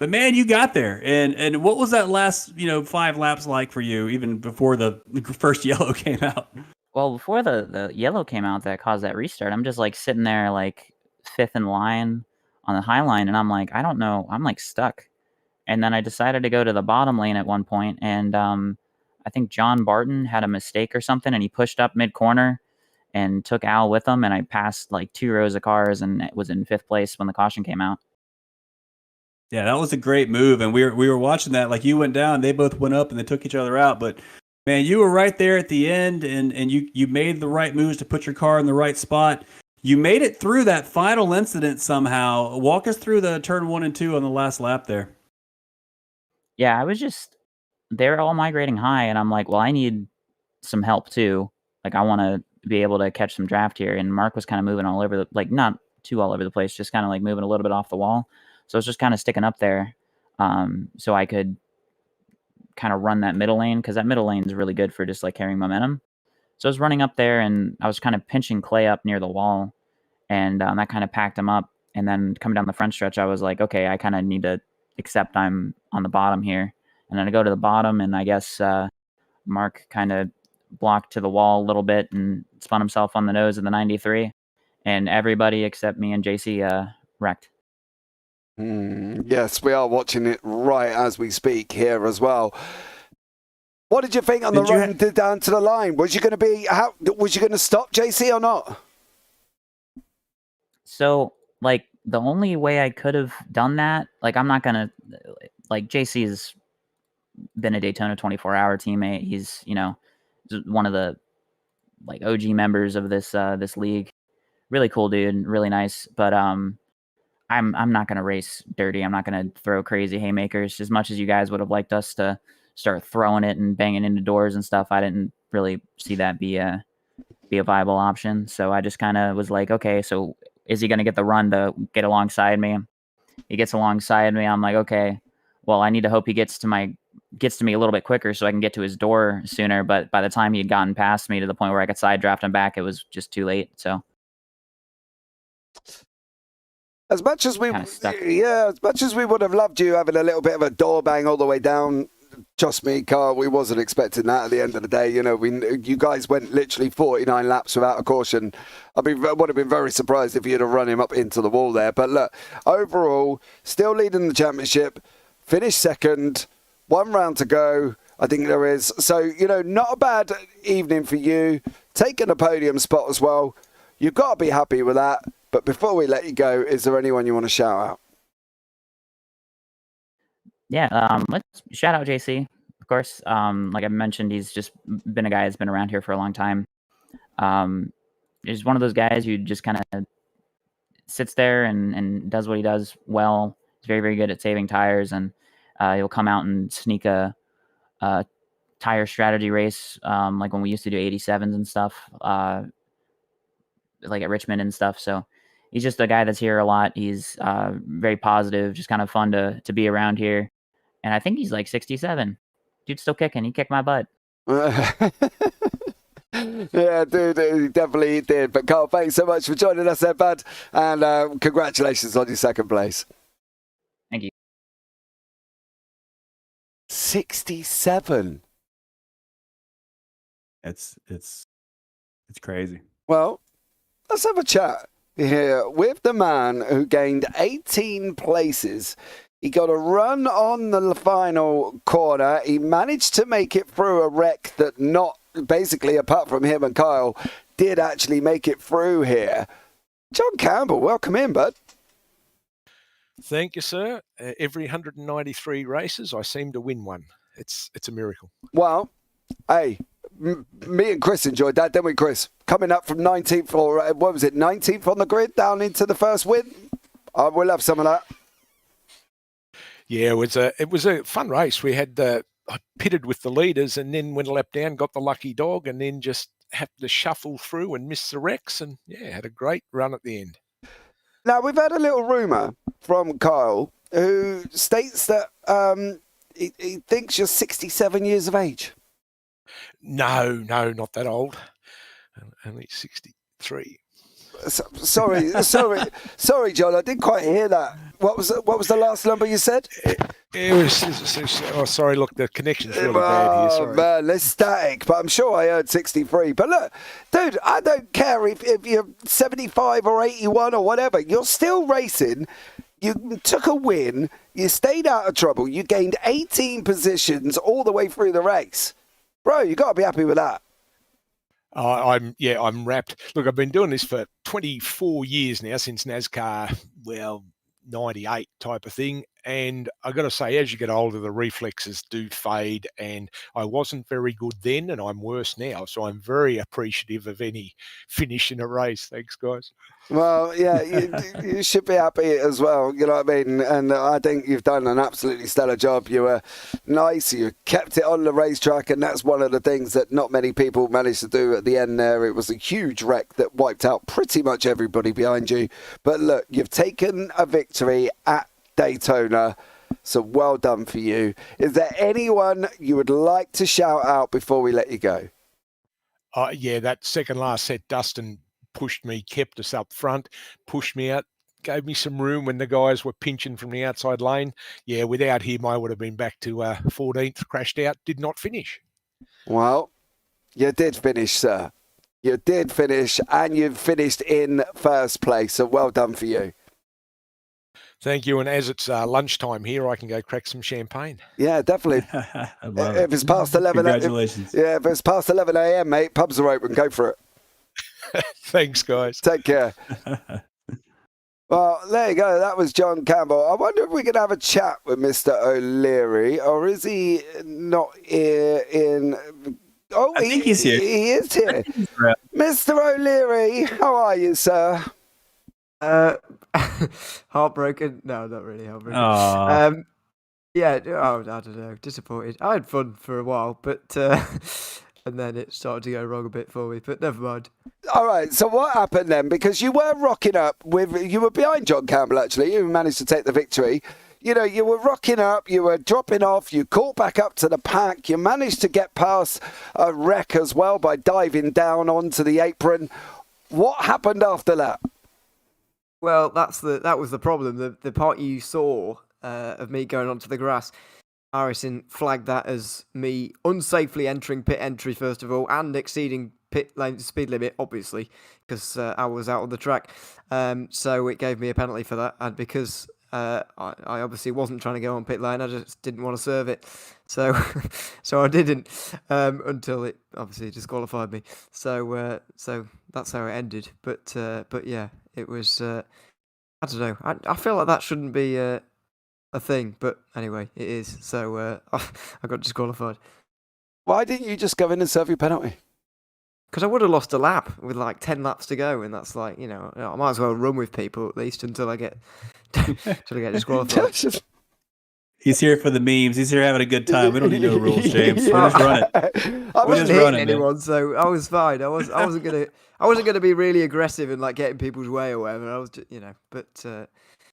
man, you got there. And what was that last 5 laps like for you, even before the first yellow came out? Well, before the yellow came out that caused that restart, I'm just like sitting there like 5th in line on the high line, and I'm like, I don't know, I'm like stuck. And then I decided to go to the bottom lane at one point, and I think John Barton had a mistake or something, and he pushed up mid-corner and took Al with him, and I passed like 2 rows of cars and was in 5th place when the caution came out. Yeah, that was a great move, and we were watching that. Like, you went down, they both went up, and they took each other out. But man, you were right there at the end, and you made the right moves to put your car in the right spot. You made it through that final incident somehow. Walk us through the turn 1 and 2 on the last lap there. Yeah, I was just, they're all migrating high, and I'm like, well, I need some help too. Like, I want to be able to catch some draft here. And Mark was kind of moving all over not too all over the place, just kind of like moving a little bit off the wall. So I was just kind of sticking up there so I could kind of run that middle lane, because that middle lane is really good for just like carrying momentum. So I was running up there, and I was kind of pinching Clay up near the wall, and that kind of packed him up. And then coming down the front stretch, I was like, okay, I kind of need to accept I'm on the bottom here. And then I go to the bottom, and I guess Mark kind of blocked to the wall a little bit and spun himself on the nose of the 93. And everybody except me and JC wrecked. Yes, we are watching it right as we speak here as well. What did you think on the run down to the line? Was you going to stop JC or not? So, like, the only way I could have done that, like, I'm not going to, like, JC's been a Daytona 24-hour teammate. He's, one of the, like, OG members of this league. Really cool dude, really nice. But I'm not going to race dirty. I'm not going to throw crazy haymakers. As much as you guys would have liked us to start throwing it and banging into doors and stuff, I didn't really see that be a viable option. So I just kind of was like, okay, so is he going to get the run to get alongside me? He gets alongside me. I'm like, okay, well, I need to hope he gets to my gets to me a little bit quicker so I can get to his door sooner. But by the time he had gotten past me to the point where I could side draft him back, it was just too late. So as much as we, stuck. as much as we would have loved you having a little bit of a door bang all the way down, trust me, Carl, we wasn't expecting that at the end of the day. You know, you guys went literally 49 laps without a caution. I would have been very surprised if you'd have run him up into the wall there. But look, overall, still leading the championship, finished second, 1 round to go, I think there is. So, you know, not a bad evening for you. Taking a podium spot as well. You've got to be happy with that. But before we let you go, is there anyone you want to shout out? Yeah, let's shout out JC, of course. Like I mentioned, he's just been a guy that's been around here for a long time. He's one of those guys who just kind of sits there and does what he does well. He's very, very good at saving tires, and he'll come out and sneak a tire strategy race, like when we used to do 87s and stuff, like at Richmond and stuff. So he's just a guy that's here a lot. He's very positive, just kind of fun to be around here. And I think he's like 67. Dude's still kicking. He kicked my butt. Yeah, dude, he definitely did. But Carl, thanks so much for joining us there, bud. And congratulations on your second place. Thank you. 67. It's crazy. Well, let's have a chat here with the man who gained 18 places. He got a run on the final corner. He managed to make it through a wreck that basically, apart from him and Kyle, did actually make it through here. John Campbell, welcome in, bud. Thank you, sir. Every 193 races, I seem to win one. It's a miracle. Well, hey, me and Chris enjoyed that, didn't we, Chris? Coming up from 19th, or what was it, 19th on the grid, down into the first win. We'll have some of that. Yeah, it was a fun race. We had I pitted with the leaders and then went a lap down, got the lucky dog, and then just had to shuffle through and miss the wrecks, and yeah, had a great run at the end. Now, we've had a little rumour from Kyle who states that he thinks you're 67 years of age. No, not that old. Only 63. Sorry, John. I didn't quite hear that. What was the last number you said? It was. Oh, sorry. Look, the connection's really bad here. Sorry. Man, it's static. But I'm sure I heard 63. But look, dude, I don't care if you're 75 or 81 or whatever. You're still racing. You took a win. You stayed out of trouble. You gained 18 positions all the way through the race, bro. You got to be happy with that. I'm wrapped. Look, I've been doing this for 24 years now, since NASCAR, 98 type of thing. And I got to say, as you get older, the reflexes do fade. And I wasn't very good then, and I'm worse now. So I'm very appreciative of any finish in a race. Thanks, guys. Well, yeah, you should be happy as well, you know what I mean? And I think you've done an absolutely stellar job. You were nice, you kept it on the racetrack, and that's one of the things that not many people managed to do at the end there. It was a huge wreck that wiped out pretty much everybody behind you. But look, you've taken a victory at Daytona, so well done for you. Is there anyone you would like to shout out before we let you go? Yeah, that second last set, Dustin pushed me, kept us up front, pushed me out, gave me some room when the guys were pinching from the outside lane. Yeah, without him, I would have been back to 14th, crashed out, did not finish. Well, you did finish, sir. You did finish, and you've finished in first place, so well done for you. Thank you, and as it's lunchtime here, I can go crack some champagne. Yeah, definitely. If it's past 11, congratulations. If it's past 11 a.m., mate, pubs are open. Go for it. Thanks, guys. Take care. Well, there you go. That was John Campbell. I wonder if we could have a chat with Mr. O'Leary, or is he not here in... Oh, I think he's here. He is here. Mr. O'Leary, how are you, sir? Heartbroken? No, not really heartbroken. Yeah, I don't know, disappointed. I had fun for a while, but and then it started to go wrong a bit for me, but never mind. All right, so what happened then? Because you were rocking up you were behind John Campbell, actually. You managed to take the victory. you know, you were rocking up, you were dropping off, you caught back up to the pack, you managed to get past a wreck as well by diving down onto the apron. What happened after that? Well, that was the problem. The part you saw of me going onto the grass, Harrison flagged that as me unsafely entering pit entry, first of all, and exceeding pit lane speed limit, obviously, because I was out on the track. So it gave me a penalty for that, and because I obviously wasn't trying to go on pit lane, I just didn't want to serve it. So so I didn't until it obviously disqualified me. So that's how it ended. But yeah, it was. I don't know. I feel like that shouldn't be a thing, but anyway, it is. So I got disqualified. Why didn't you just go in and serve your penalty? Because I would have lost a lap with like 10 laps to go, and that's like, I might as well run with people at least until I get disqualified. He's here for the memes. He's here having a good time. We don't need no rules, James. We'll just run it. I wasn't hitting anyone, so I was fine. I wasn't gonna be really aggressive and like getting people's way or whatever. I was just,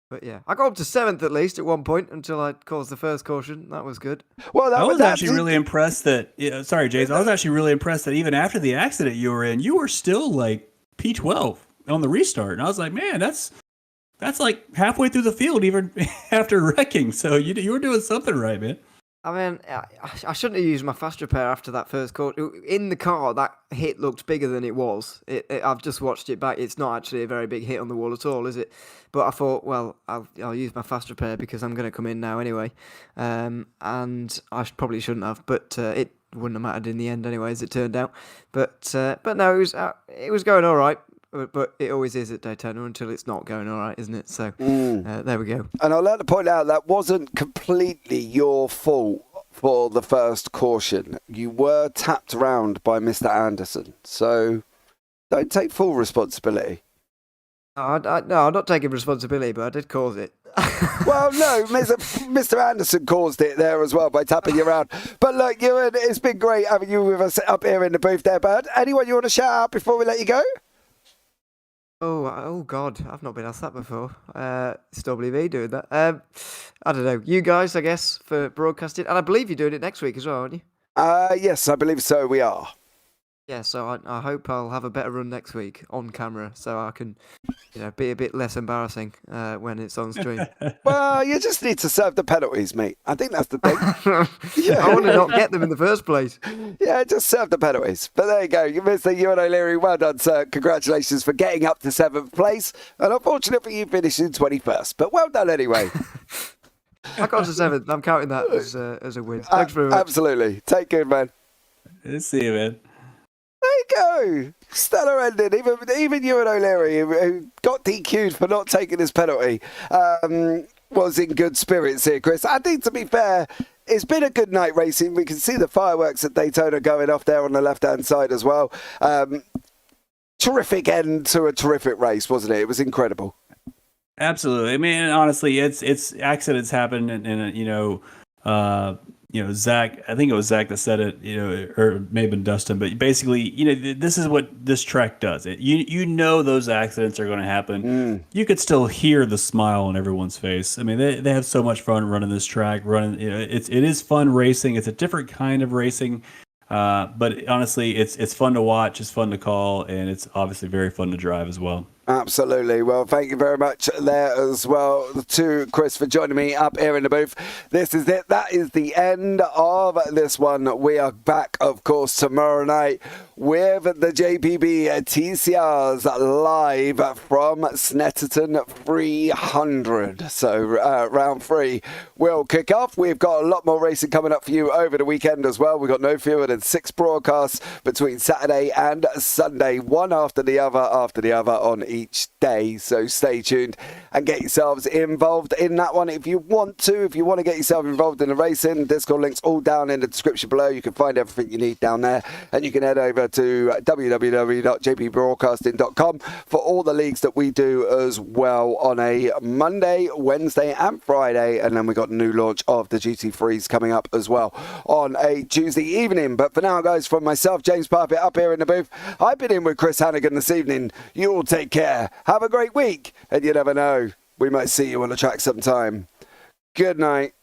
but yeah, I got up to 7th at least at one point until I caused the first caution. That was good. Well, I was actually really impressed that. Sorry, James. I was actually really impressed that even after the accident you were in, you were still like P12 on the restart, and I was like, man, that's like halfway through the field even after wrecking. So you were doing something right, man. I mean, I shouldn't have used my fast repair after that first caution. In the car, that hit looked bigger than it was. I've just watched it back. It's not actually a very big hit on the wall at all, is it? But I thought, well, I'll use my fast repair because I'm going to come in now anyway. And I probably shouldn't have, but it wouldn't have mattered in the end anyway, as it turned out. But no, it was going all right. But it always is at Daytona until it's not going all right, isn't it? So there we go. And I'd like to point out that wasn't completely your fault for the first caution. You were tapped around by Mr. Anderson. So don't take full responsibility. No, I'm not taking responsibility, but I did cause it. Well, no, Mr. Anderson caused it there as well by tapping you around. But look, Ewan, it's been great having you with us up here in the booth there, bud. Anyone you want to shout out before we let you go? Oh God, I've not been asked that before. Still believe me doing that. I don't know. You guys, I guess, for broadcasting. And I believe you're doing it next week as well, aren't you? Yes, I believe so, we are. Yeah, so I hope I'll have a better run next week on camera so I can, be a bit less embarrassing when it's on stream. Well, you just need to serve the penalties, mate. I think that's the thing. Yeah. I want to not get them in the first place. Yeah, just serve the penalties. But there you go. You Mr. Ewan O'Leary, well done, sir. Congratulations for getting up to 7th place. And unfortunately, you finished in 21st. But well done anyway. I got to 7th. I'm counting that as a win. Thanks very much. Absolutely. Take care, man. See you, man. There you go. Stellar ending. Even Ewan O'Leary, who got DQ'd for not taking his penalty, was in good spirits here, Chris. I think, to be fair, it's been a good night racing. We can see the fireworks at Daytona going off there on the left-hand side as well. Terrific end to a terrific race, wasn't it? It was incredible. Absolutely. I mean, honestly, it's accidents happen, and Zach, I think it was Zach that said it, or it may have been Dustin, but basically, this is what this track does. Those accidents are going to happen. You could still hear the smile on everyone's face. I mean, they have so much fun running this track. It is fun racing. It's a different kind of racing, but honestly, it's fun to watch. It's fun to call, and it's obviously very fun to drive as well. Absolutely. Well, thank you very much there as well to Chris for joining me up here in the booth. This is it. That is the end of this one. We are back, of course, tomorrow night with the JPB TCRs live from Snetterton 300. So round 3 will kick off. We've got a lot more racing coming up for you over the weekend as well. We've got no fewer than 6 broadcasts between Saturday and Sunday, one after the other on each day. So stay tuned and get yourselves involved in that one if you want to. If you want to get yourself involved in the racing, Discord links all down in the description below. You can find everything you need down there, and you can head over to www.jpbroadcasting.com for all the leagues that we do as well on a Monday, Wednesday and Friday. And then we got a new launch of the GT3s coming up as well on a Tuesday evening. But for now, guys, from myself, James Parfitt, up here in the booth, I've been in with Chris Hannigan this evening. You all take care. Have a great week. And you never know, we might see you on the track sometime. Good night.